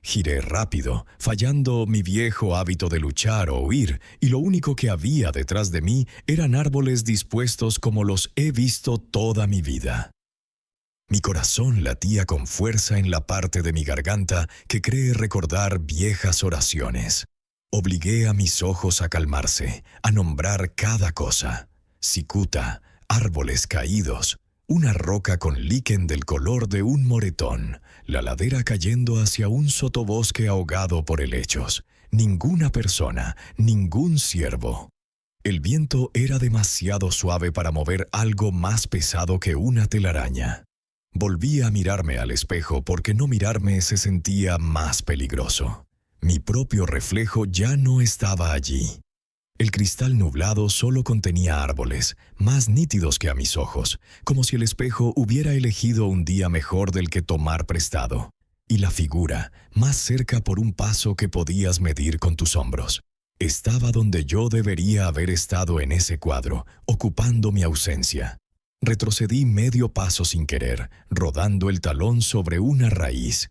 Giré rápido, fallando mi viejo hábito de luchar o huir, y lo único que había detrás de mí eran árboles dispuestos como los he visto toda mi vida. Mi corazón latía con fuerza en la parte de mi garganta que cree recordar viejas oraciones. Obligué a mis ojos a calmarse, a nombrar cada cosa. Cicuta, árboles caídos, una roca con líquen del color de un moretón, la ladera cayendo hacia un sotobosque ahogado por helechos. Ninguna persona, ningún ciervo. El viento era demasiado suave para mover algo más pesado que una telaraña. Volví a mirarme al espejo porque no mirarme se sentía más peligroso. Mi propio reflejo ya no estaba allí. El cristal nublado solo contenía árboles, más nítidos que a mis ojos, como si el espejo hubiera elegido un día mejor del que tomar prestado. Y la figura, más cerca por un paso que podías medir con tus hombros, estaba donde yo debería haber estado en ese cuadro, ocupando mi ausencia. Retrocedí medio paso sin querer, rodando el talón sobre una raíz,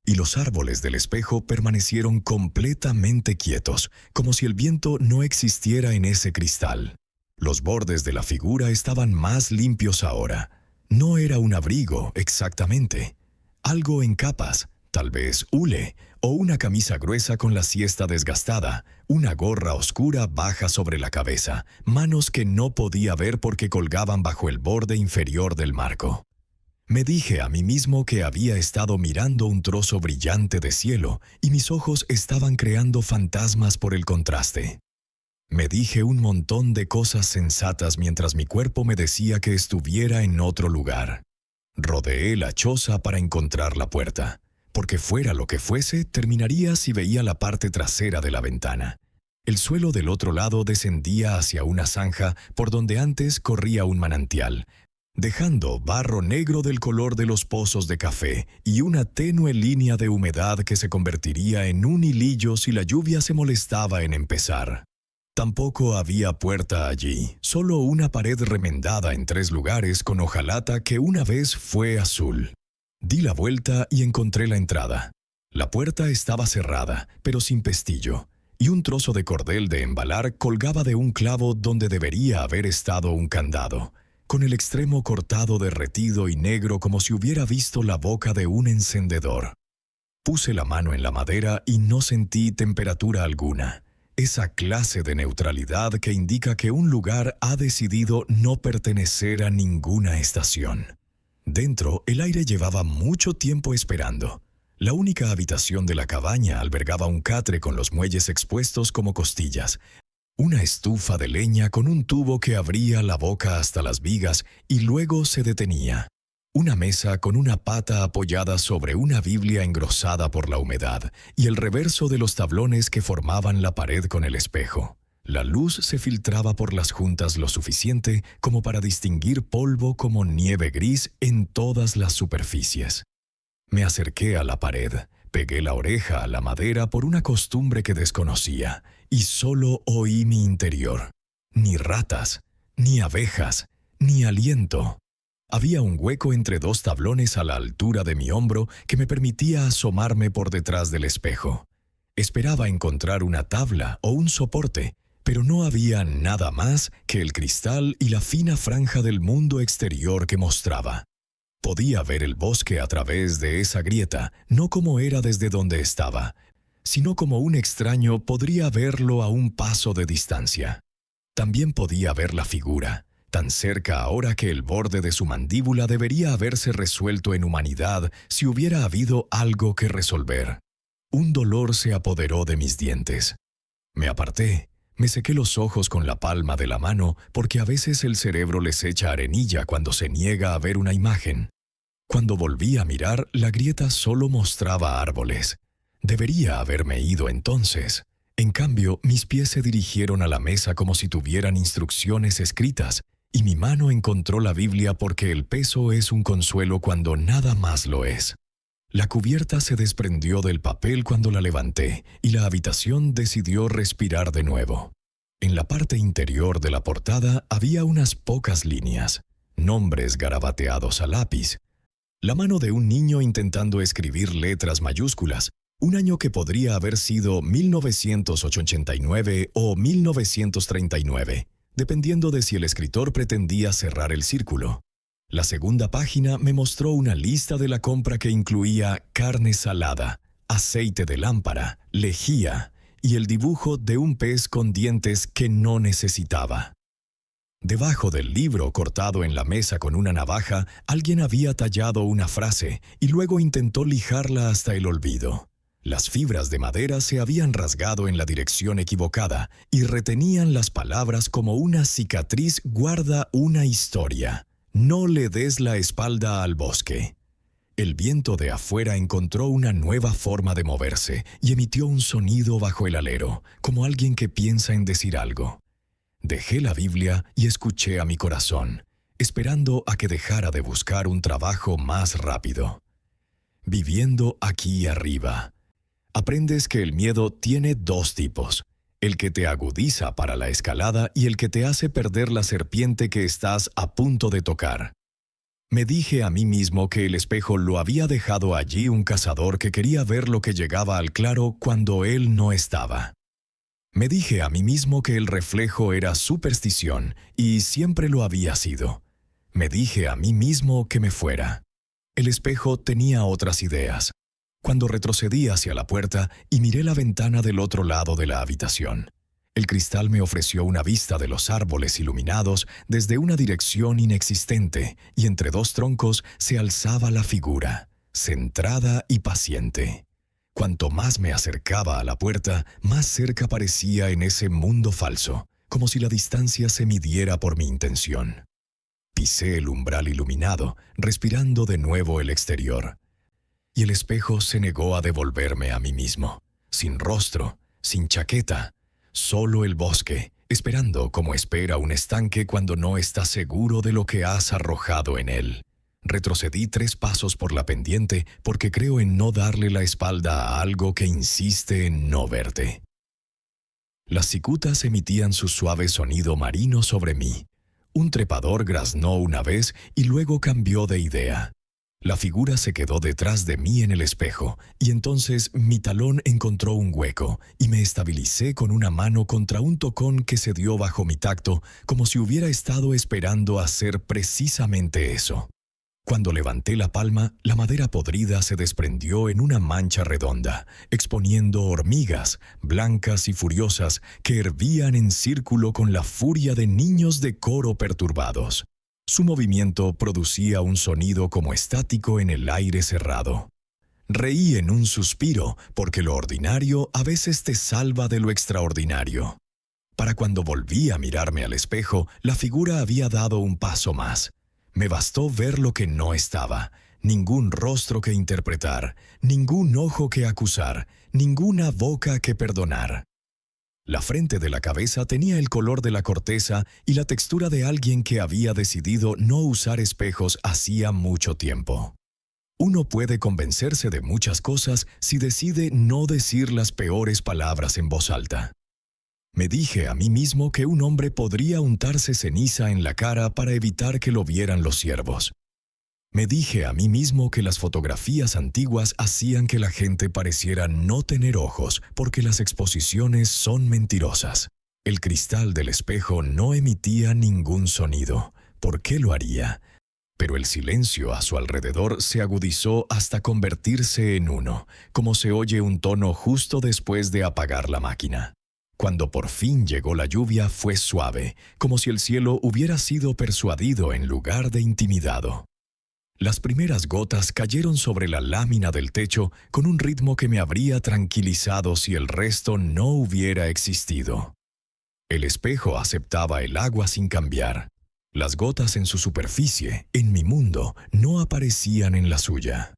y los árboles del espejo permanecieron completamente quietos, como si el viento no existiera en ese cristal. Los bordes de la figura estaban más limpios ahora. No era un abrigo, exactamente. Algo en capas, tal vez hule, o una camisa gruesa con la siesta desgastada, una gorra oscura baja sobre la cabeza, manos que no podía ver porque colgaban bajo el borde inferior del marco. Me dije a mí mismo que había estado mirando un trozo brillante de cielo y mis ojos estaban creando fantasmas por el contraste. Me dije un montón de cosas sensatas mientras mi cuerpo me decía que estuviera en otro lugar. Rodeé la choza para encontrar la puerta, porque fuera lo que fuese, terminaría si veía la parte trasera de la ventana. El suelo del otro lado descendía hacia una zanja por donde antes corría un manantial, dejando barro negro del color de los pozos de café y una tenue línea de humedad que se convertiría en un hilillo si la lluvia se molestaba en empezar. Tampoco había puerta allí, solo una pared remendada en 3 lugares con hojalata que una vez fue azul. Di la vuelta y encontré la entrada. La puerta estaba cerrada, pero sin pestillo, y un trozo de cordel de embalar colgaba de un clavo donde debería haber estado un candado, con el extremo cortado derretido y negro como si hubiera visto la boca de un encendedor. Puse la mano en la madera y no sentí temperatura alguna, esa clase de neutralidad que indica que un lugar ha decidido no pertenecer a ninguna estación. Dentro, el aire llevaba mucho tiempo esperando. La única habitación de la cabaña albergaba un catre con los muelles expuestos como costillas, una estufa de leña con un tubo que abría la boca hasta las vigas y luego se detenía, una mesa con una pata apoyada sobre una Biblia engrosada por la humedad y el reverso de los tablones que formaban la pared con el espejo. La luz se filtraba por las juntas lo suficiente como para distinguir polvo como nieve gris en todas las superficies. Me acerqué a la pared, pegué la oreja a la madera por una costumbre que desconocía, y solo oí mi interior. Ni ratas, ni abejas, ni aliento. Había un hueco entre 2 tablones a la altura de mi hombro que me permitía asomarme por detrás del espejo. Esperaba encontrar una tabla o un soporte, pero no había nada más que el cristal y la fina franja del mundo exterior que mostraba. Podía ver el bosque a través de esa grieta, no como era desde donde estaba, sino como un extraño podría verlo a un paso de distancia. También podía ver la figura, tan cerca ahora que el borde de su mandíbula debería haberse resuelto en humanidad si hubiera habido algo que resolver. Un dolor se apoderó de mis dientes. Me aparté, me sequé los ojos con la palma de la mano porque a veces el cerebro les echa arenilla cuando se niega a ver una imagen. Cuando volví a mirar, la grieta solo mostraba árboles. Debería haberme ido entonces. En cambio, mis pies se dirigieron a la mesa como si tuvieran instrucciones escritas, y mi mano encontró la Biblia porque el peso es un consuelo cuando nada más lo es. La cubierta se desprendió del papel cuando la levanté, y la habitación decidió respirar de nuevo. En la parte interior de la portada había unas pocas líneas, nombres garabateados a lápiz. La mano de un niño intentando escribir letras mayúsculas, un año que podría haber sido 1989 o 1939, dependiendo de si el escritor pretendía cerrar el círculo. La segunda página me mostró una lista de la compra que incluía carne salada, aceite de lámpara, lejía y el dibujo de un pez con dientes que no necesitaba. Debajo del libro, cortado en la mesa con una navaja, alguien había tallado una frase y luego intentó lijarla hasta el olvido. Las fibras de madera se habían rasgado en la dirección equivocada y retenían las palabras como una cicatriz guarda una historia. No le des la espalda al bosque. El viento de afuera encontró una nueva forma de moverse y emitió un sonido bajo el alero, como alguien que piensa en decir algo. Dejé la Biblia y escuché a mi corazón, esperando a que dejara de buscar un trabajo más rápido. Viviendo aquí arriba. Aprendes que el miedo tiene dos tipos, el que te agudiza para la escalada y el que te hace perder la serpiente que estás a punto de tocar. Me dije a mí mismo que el espejo lo había dejado allí un cazador que quería ver lo que llegaba al claro cuando él no estaba. Me dije a mí mismo que el reflejo era superstición y siempre lo había sido. Me dije a mí mismo que me fuera. El espejo tenía otras ideas. Cuando retrocedí hacia la puerta y miré la ventana del otro lado de la habitación, el cristal me ofreció una vista de los árboles iluminados desde una dirección inexistente y entre dos troncos se alzaba la figura, centrada y paciente. Cuanto más me acercaba a la puerta, más cerca parecía en ese mundo falso, como si la distancia se midiera por mi intención. Pisé el umbral iluminado, respirando de nuevo el exterior. Y el espejo se negó a devolverme a mí mismo, sin rostro, sin chaqueta, solo el bosque, esperando como espera un estanque cuando no está seguro de lo que has arrojado en él. Retrocedí 3 pasos por la pendiente porque creo en no darle la espalda a algo que insiste en no verte. Las cicutas emitían su suave sonido marino sobre mí. Un trepador graznó una vez y luego cambió de idea. La figura se quedó detrás de mí en el espejo, y entonces mi talón encontró un hueco, y me estabilicé con una mano contra un tocón que se dio bajo mi tacto, como si hubiera estado esperando hacer precisamente eso. Cuando levanté la palma, la madera podrida se desprendió en una mancha redonda, exponiendo hormigas, blancas y furiosas, que hervían en círculo con la furia de niños de coro perturbados. Su movimiento producía un sonido como estático en el aire cerrado. Reí en un suspiro, porque lo ordinario a veces te salva de lo extraordinario. Para cuando volví a mirarme al espejo, la figura había dado un paso más. Me bastó ver lo que no estaba, ningún rostro que interpretar, ningún ojo que acusar, ninguna boca que perdonar. La frente de la cabeza tenía el color de la corteza y la textura de alguien que había decidido no usar espejos hacía mucho tiempo. Uno puede convencerse de muchas cosas si decide no decir las peores palabras en voz alta. Me dije a mí mismo que un hombre podría untarse ceniza en la cara para evitar que lo vieran los ciervos. Me dije a mí mismo que las fotografías antiguas hacían que la gente pareciera no tener ojos porque las exposiciones son mentirosas. El cristal del espejo no emitía ningún sonido. ¿Por qué lo haría? Pero el silencio a su alrededor se agudizó hasta convertirse en uno, como se oye un tono justo después de apagar la máquina. Cuando por fin llegó la lluvia fue suave, como si el cielo hubiera sido persuadido en lugar de intimidado. Las primeras gotas cayeron sobre la lámina del techo con un ritmo que me habría tranquilizado si el resto no hubiera existido. El espejo aceptaba el agua sin cambiar. Las gotas en su superficie, en mi mundo, no aparecían en la suya.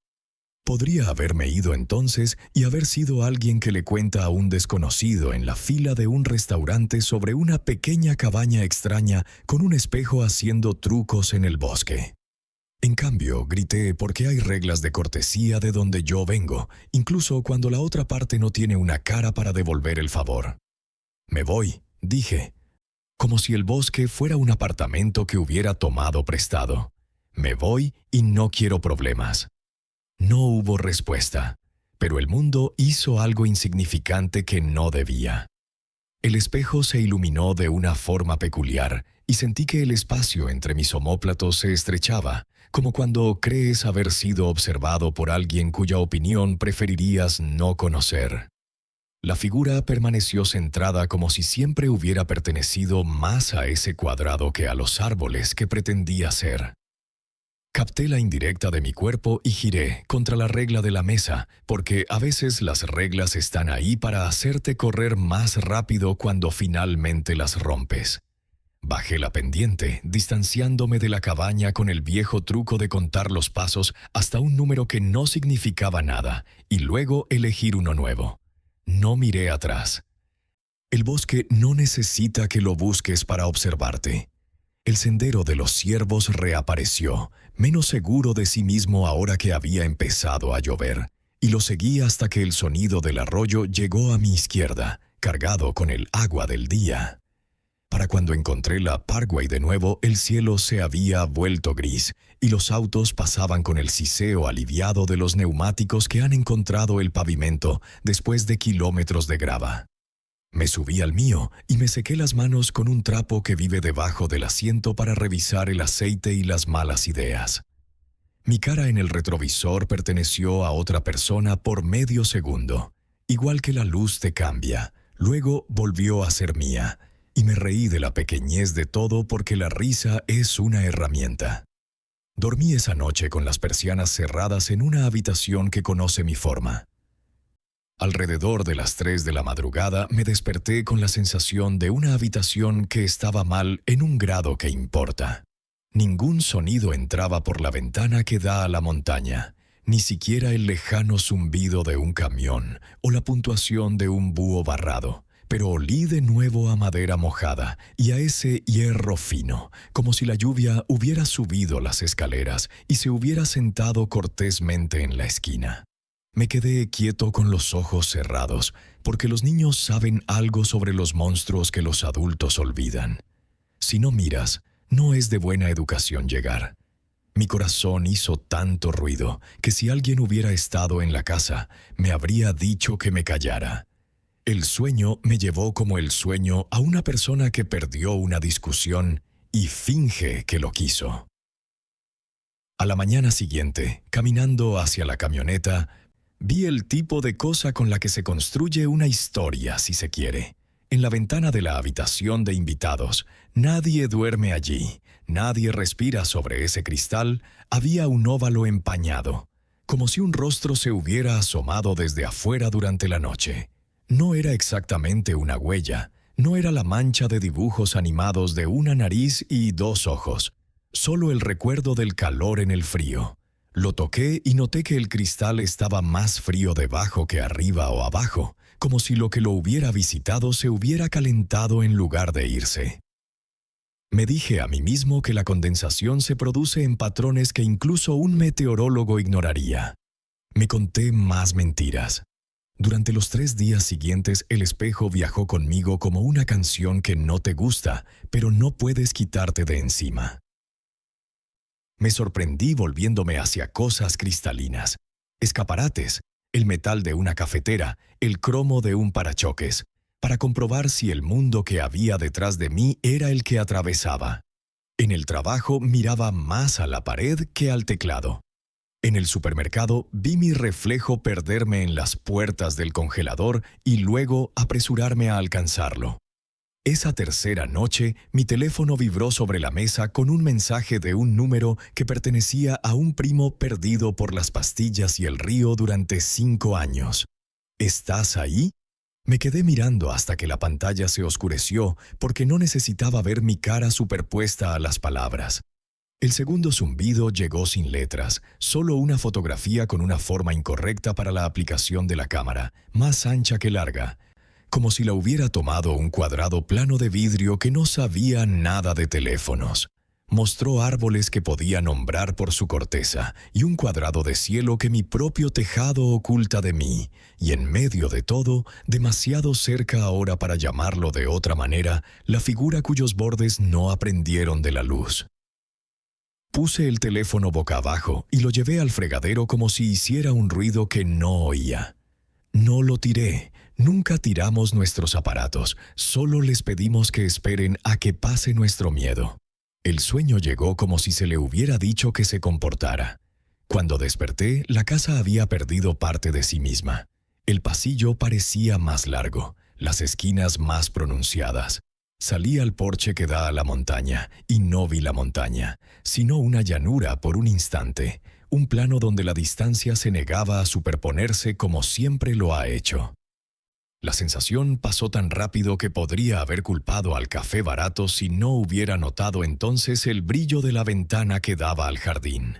Podría haberme ido entonces y haber sido alguien que le cuenta a un desconocido en la fila de un restaurante sobre una pequeña cabaña extraña con un espejo haciendo trucos en el bosque. En cambio, grité porque hay reglas de cortesía de donde yo vengo, incluso cuando la otra parte no tiene una cara para devolver el favor. Me voy, dije, como si el bosque fuera un apartamento que hubiera tomado prestado. Me voy y no quiero problemas. No hubo respuesta, pero el mundo hizo algo insignificante que no debía. El espejo se iluminó de una forma peculiar y sentí que el espacio entre mis omóplatos se estrechaba, como cuando crees haber sido observado por alguien cuya opinión preferirías no conocer. La figura permaneció centrada como si siempre hubiera pertenecido más a ese cuadrado que a los árboles que pretendía ser. Capté la indirecta de mi cuerpo y giré contra la regla de la mesa, porque a veces las reglas están ahí para hacerte correr más rápido cuando finalmente las rompes. Bajé la pendiente, distanciándome de la cabaña con el viejo truco de contar los pasos hasta un número que no significaba nada, y luego elegir uno nuevo. No miré atrás. El bosque no necesita que lo busques para observarte. El sendero de los ciervos reapareció, menos seguro de sí mismo ahora que había empezado a llover, y lo seguí hasta que el sonido del arroyo llegó a mi izquierda, cargado con el agua del día. Para cuando encontré la Parkway de nuevo, el cielo se había vuelto gris, y los autos pasaban con el siseo aliviado de los neumáticos que han encontrado el pavimento después de kilómetros de grava. Me subí al mío y me sequé las manos con un trapo que vive debajo del asiento para revisar el aceite y las malas ideas. Mi cara en el retrovisor perteneció a otra persona por medio segundo. Igual que la luz te cambia, luego volvió a ser mía, y me reí de la pequeñez de todo porque la risa es una herramienta. Dormí esa noche con las persianas cerradas en una habitación que conoce mi forma. Alrededor de las 3 de la madrugada me desperté con la sensación de una habitación que estaba mal en un grado que importa. Ningún sonido entraba por la ventana que da a la montaña, ni siquiera el lejano zumbido de un camión o la puntuación de un búho barrado, pero olí de nuevo a madera mojada y a ese hierro fino, como si la lluvia hubiera subido las escaleras y se hubiera sentado cortésmente en la esquina. Me quedé quieto con los ojos cerrados, porque los niños saben algo sobre los monstruos que los adultos olvidan. Si no miras, no es de buena educación llegar. Mi corazón hizo tanto ruido que si alguien hubiera estado en la casa, me habría dicho que me callara. El sueño me llevó como el sueño a una persona que perdió una discusión y finge que lo quiso. A la mañana siguiente, caminando hacia la camioneta, vi el tipo de cosa con la que se construye una historia, si se quiere. En la ventana de la habitación de invitados, nadie duerme allí, nadie respira sobre ese cristal, había un óvalo empañado, como si un rostro se hubiera asomado desde afuera durante la noche. No era exactamente una huella, no era la mancha de dibujos animados de una nariz y 2 ojos, solo el recuerdo del calor en el frío. Lo toqué y noté que el cristal estaba más frío debajo que arriba o abajo, como si lo que lo hubiera visitado se hubiera calentado en lugar de irse. Me dije a mí mismo que la condensación se produce en patrones que incluso un meteorólogo ignoraría. Me conté más mentiras. Durante los 3 días siguientes el espejo viajó conmigo como una canción que no te gusta, pero no puedes quitarte de encima. Me sorprendí volviéndome hacia cosas cristalinas, escaparates, el metal de una cafetera, el cromo de un parachoques, para comprobar si el mundo que había detrás de mí era el que atravesaba. En el trabajo miraba más a la pared que al teclado. En el supermercado vi mi reflejo perderme en las puertas del congelador y luego apresurarme a alcanzarlo. Esa tercera noche, mi teléfono vibró sobre la mesa con un mensaje de un número que pertenecía a un primo perdido por las pastillas y el río durante 5 años. ¿Estás ahí? Me quedé mirando hasta que la pantalla se oscureció porque no necesitaba ver mi cara superpuesta a las palabras. El segundo zumbido llegó sin letras, solo una fotografía con una forma incorrecta para la aplicación de la cámara, más ancha que larga, como si la hubiera tomado un cuadrado plano de vidrio que no sabía nada de teléfonos. Mostró árboles que podía nombrar por su corteza y un cuadrado de cielo que mi propio tejado oculta de mí, y en medio de todo, demasiado cerca ahora para llamarlo de otra manera, la figura cuyos bordes no aprendieron de la luz. Puse el teléfono boca abajo y lo llevé al fregadero como si hiciera un ruido que no oía. No lo tiré. Nunca tiramos nuestros aparatos, solo les pedimos que esperen a que pase nuestro miedo. El sueño llegó como si se le hubiera dicho que se comportara. Cuando desperté, la casa había perdido parte de sí misma. El pasillo parecía más largo, las esquinas más pronunciadas. Salí al porche que da a la montaña, y no vi la montaña, sino una llanura por un instante, un plano donde la distancia se negaba a superponerse como siempre lo ha hecho. La sensación pasó tan rápido que podría haber culpado al café barato si no hubiera notado entonces el brillo de la ventana que daba al jardín.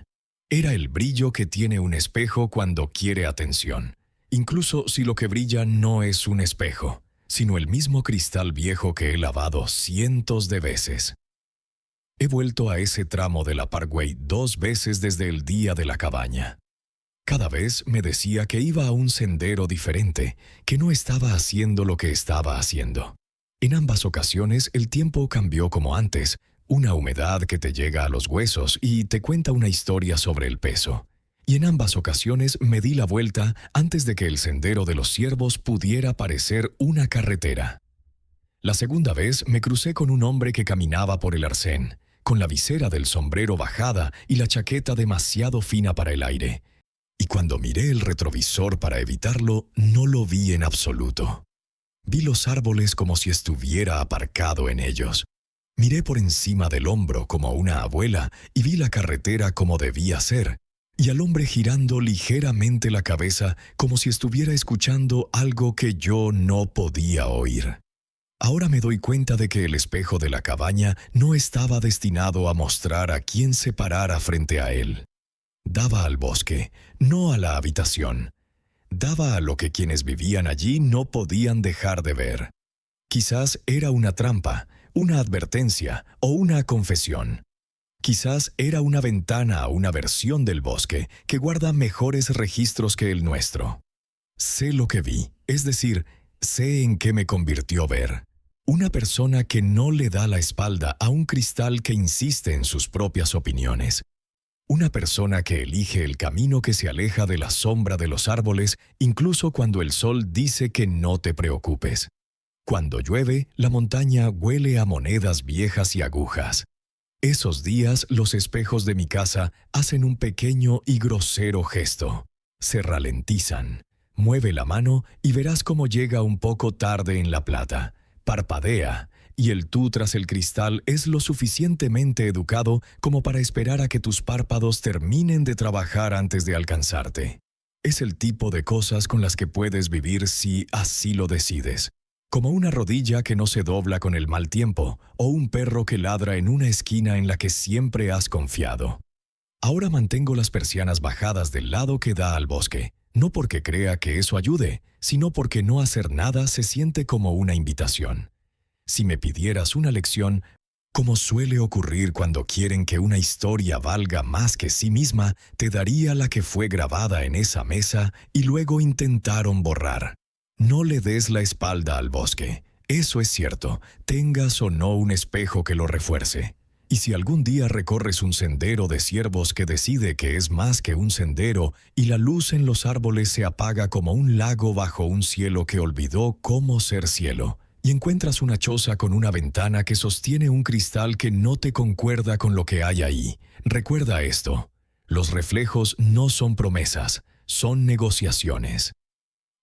Era el brillo que tiene un espejo cuando quiere atención, incluso si lo que brilla no es un espejo, sino el mismo cristal viejo que he lavado cientos de veces. He vuelto a ese tramo de la Parkway 2 veces desde el día de la cabaña. Cada vez me decía que iba a un sendero diferente, que no estaba haciendo lo que estaba haciendo. En ambas ocasiones el tiempo cambió como antes, una humedad que te llega a los huesos y te cuenta una historia sobre el peso. Y en ambas ocasiones me di la vuelta antes de que el sendero de los ciervos pudiera parecer una carretera. La segunda vez me crucé con un hombre que caminaba por el arcén, con la visera del sombrero bajada y la chaqueta demasiado fina para el aire. Y cuando miré el retrovisor para evitarlo, no lo vi en absoluto. Vi los árboles como si estuviera aparcado en ellos. Miré por encima del hombro como una abuela y vi la carretera como debía ser, y al hombre girando ligeramente la cabeza como si estuviera escuchando algo que yo no podía oír. Ahora me doy cuenta de que el espejo de la cabaña no estaba destinado a mostrar a quién se parara frente a él. Daba al bosque, no a la habitación. Daba a lo que quienes vivían allí no podían dejar de ver. Quizás era una trampa, una advertencia o una confesión. Quizás era una ventana a una versión del bosque que guarda mejores registros que el nuestro. Sé lo que vi, es decir, sé en qué me convirtió ver. Una persona que no le da la espalda a un cristal que insiste en sus propias opiniones. Una persona que elige el camino que se aleja de la sombra de los árboles, incluso cuando el sol dice que no te preocupes. Cuando llueve, la montaña huele a monedas viejas y agujas. Esos días, los espejos de mi casa hacen un pequeño y grosero gesto. Se ralentizan. Mueve la mano y verás cómo llega un poco tarde en la plata. Parpadea. Y el tú tras el cristal es lo suficientemente educado como para esperar a que tus párpados terminen de trabajar antes de alcanzarte. Es el tipo de cosas con las que puedes vivir si así lo decides. Como una rodilla que no se dobla con el mal tiempo, o un perro que ladra en una esquina en la que siempre has confiado. Ahora mantengo las persianas bajadas del lado que da al bosque, no porque crea que eso ayude, sino porque no hacer nada se siente como una invitación. Si me pidieras una lección, como suele ocurrir cuando quieren que una historia valga más que sí misma, te daría la que fue grabada en esa mesa y luego intentaron borrar. No le des la espalda al bosque. Eso es cierto, tengas o no un espejo que lo refuerce. Y si algún día recorres un sendero de ciervos que decide que es más que un sendero y la luz en los árboles se apaga como un lago bajo un cielo que olvidó cómo ser cielo, y encuentras una choza con una ventana que sostiene un cristal que no te concuerda con lo que hay ahí, recuerda esto: los reflejos no son promesas, son negociaciones.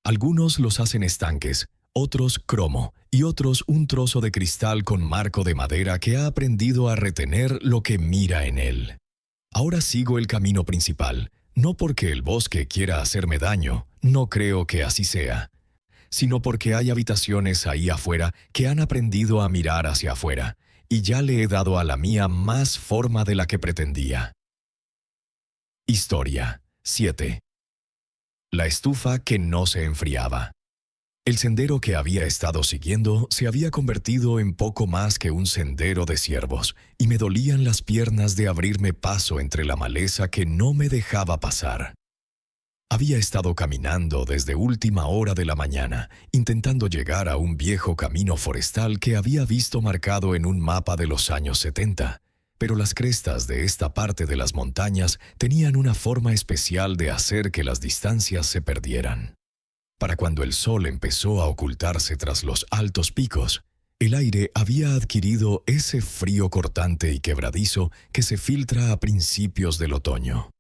Algunos los hacen estanques, otros cromo y otros un trozo de cristal con marco de madera que ha aprendido a retener lo que mira en él. Ahora sigo el camino principal, no porque el bosque quiera hacerme daño, no creo que así sea, sino porque hay habitaciones ahí afuera que han aprendido a mirar hacia afuera, y ya le he dado a la mía más forma de la que pretendía. Historia 7. La estufa que no se enfriaba. El sendero que había estado siguiendo se había convertido en poco más que un sendero de ciervos, y me dolían las piernas de abrirme paso entre la maleza que no me dejaba pasar. Había estado caminando desde última hora de la mañana, intentando llegar a un viejo camino forestal que había visto marcado en un mapa de los años 70, pero las crestas de esta parte de las montañas tenían una forma especial de hacer que las distancias se perdieran. Para cuando el sol empezó a ocultarse tras los altos picos, el aire había adquirido ese frío cortante y quebradizo que se filtra a principios del otoño.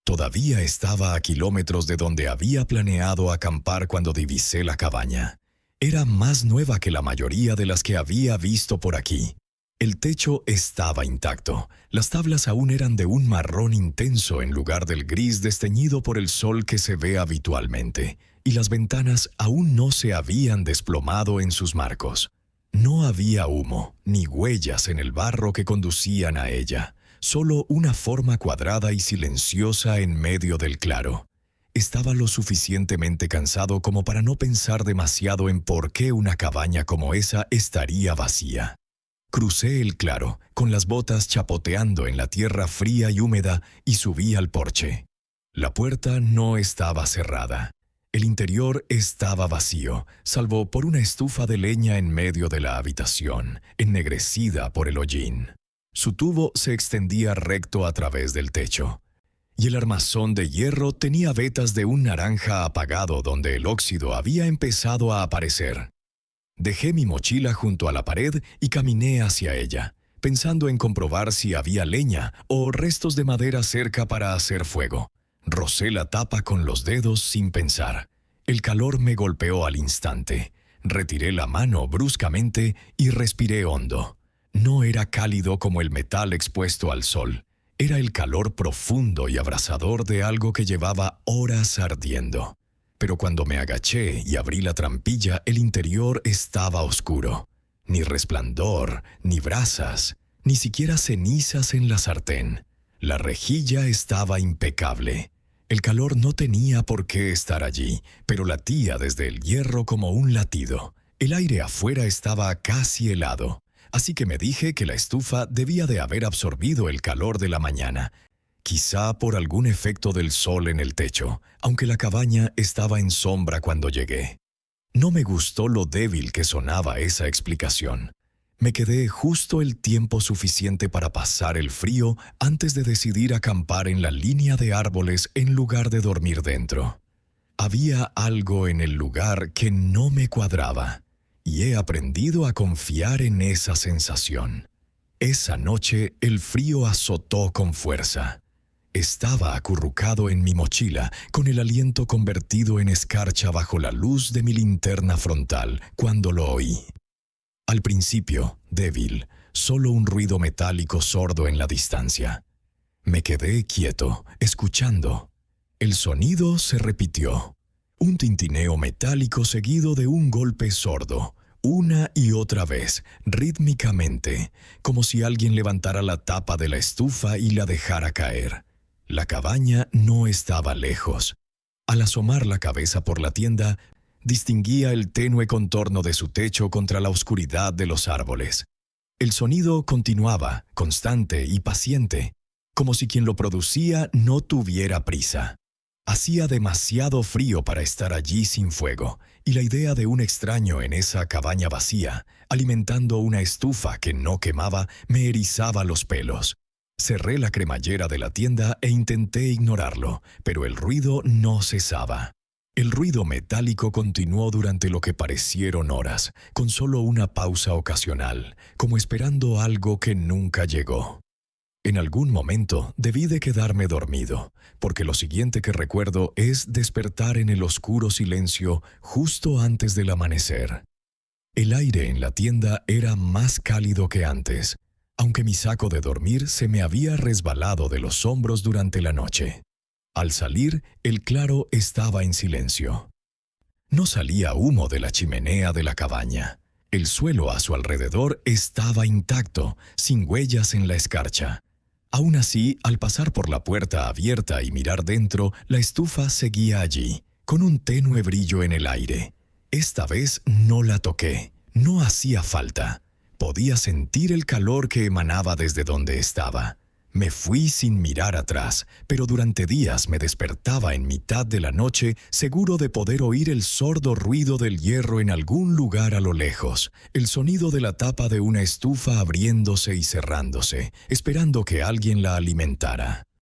Todavía estaba a kilómetros de donde había planeado acampar cuando divisé la cabaña. Era más nueva que la mayoría de las que había visto por aquí. El techo estaba intacto, las tablas aún eran de un marrón intenso en lugar del gris desteñido por el sol que se ve habitualmente, y las ventanas aún no se habían desplomado en sus marcos. No había humo, ni huellas en el barro que conducían a ella, solo una forma cuadrada y silenciosa en medio del claro. Estaba lo suficientemente cansado como para no pensar demasiado en por qué una cabaña como esa estaría vacía. Crucé el claro, con las botas chapoteando en la tierra fría y húmeda, y subí al porche. La puerta no estaba cerrada. El interior estaba vacío, salvo por una estufa de leña en medio de la habitación, ennegrecida por el hollín. Su tubo se extendía recto a través del techo, y el armazón de hierro tenía vetas de un naranja apagado donde el óxido había empezado a aparecer. Dejé mi mochila junto a la pared y caminé hacia ella, pensando en comprobar si había leña o restos de madera cerca para hacer fuego. Rocé la tapa con los dedos sin pensar. El calor me golpeó al instante. Retiré la mano bruscamente y respiré hondo. No era cálido como el metal expuesto al sol. Era el calor profundo y abrasador de algo que llevaba horas ardiendo. Pero cuando me agaché y abrí la trampilla, el interior estaba oscuro. Ni resplandor, ni brasas, ni siquiera cenizas en la sartén. La rejilla estaba impecable. El calor no tenía por qué estar allí, pero latía desde el hierro como un latido. El aire afuera estaba casi helado, así que me dije que la estufa debía de haber absorbido el calor de la mañana, quizá por algún efecto del sol en el techo, aunque la cabaña estaba en sombra cuando llegué. No me gustó lo débil que sonaba esa explicación. Me quedé justo el tiempo suficiente para pasar el frío antes de decidir acampar en la línea de árboles en lugar de dormir dentro. Había algo en el lugar que no me cuadraba, y he aprendido a confiar en esa sensación. Esa noche el frío azotó con fuerza. Estaba acurrucado en mi mochila, con el aliento convertido en escarcha bajo la luz de mi linterna frontal, cuando lo oí. Al principio, débil, solo un ruido metálico sordo en la distancia. Me quedé quieto, escuchando. El sonido se repitió. Un tintineo metálico seguido de un golpe sordo, una y otra vez, rítmicamente, como si alguien levantara la tapa de la estufa y la dejara caer. La cabaña no estaba lejos. Al asomar la cabeza por la tienda, distinguía el tenue contorno de su techo contra la oscuridad de los árboles. El sonido continuaba, constante y paciente, como si quien lo producía no tuviera prisa. Hacía demasiado frío para estar allí sin fuego, y la idea de un extraño en esa cabaña vacía, alimentando una estufa que no quemaba, me erizaba los pelos. Cerré la cremallera de la tienda e intenté ignorarlo, pero el ruido no cesaba. El ruido metálico continuó durante lo que parecieron horas, con solo una pausa ocasional, como esperando algo que nunca llegó. En algún momento debí de quedarme dormido, porque lo siguiente que recuerdo es despertar en el oscuro silencio justo antes del amanecer. El aire en la tienda era más cálido que antes, aunque mi saco de dormir se me había resbalado de los hombros durante la noche. Al salir, el claro estaba en silencio. No salía humo de la chimenea de la cabaña. El suelo a su alrededor estaba intacto, sin huellas en la escarcha. Aún así, al pasar por la puerta abierta y mirar dentro, la estufa seguía allí, con un tenue brillo en el aire. Esta vez no la toqué. No hacía falta. Podía sentir el calor que emanaba desde donde estaba. Me fui sin mirar atrás, pero durante días me despertaba en mitad de la noche seguro de poder oír el sordo ruido del hierro en algún lugar a lo lejos, el sonido de la tapa de una estufa abriéndose y cerrándose, esperando que alguien la alimentara.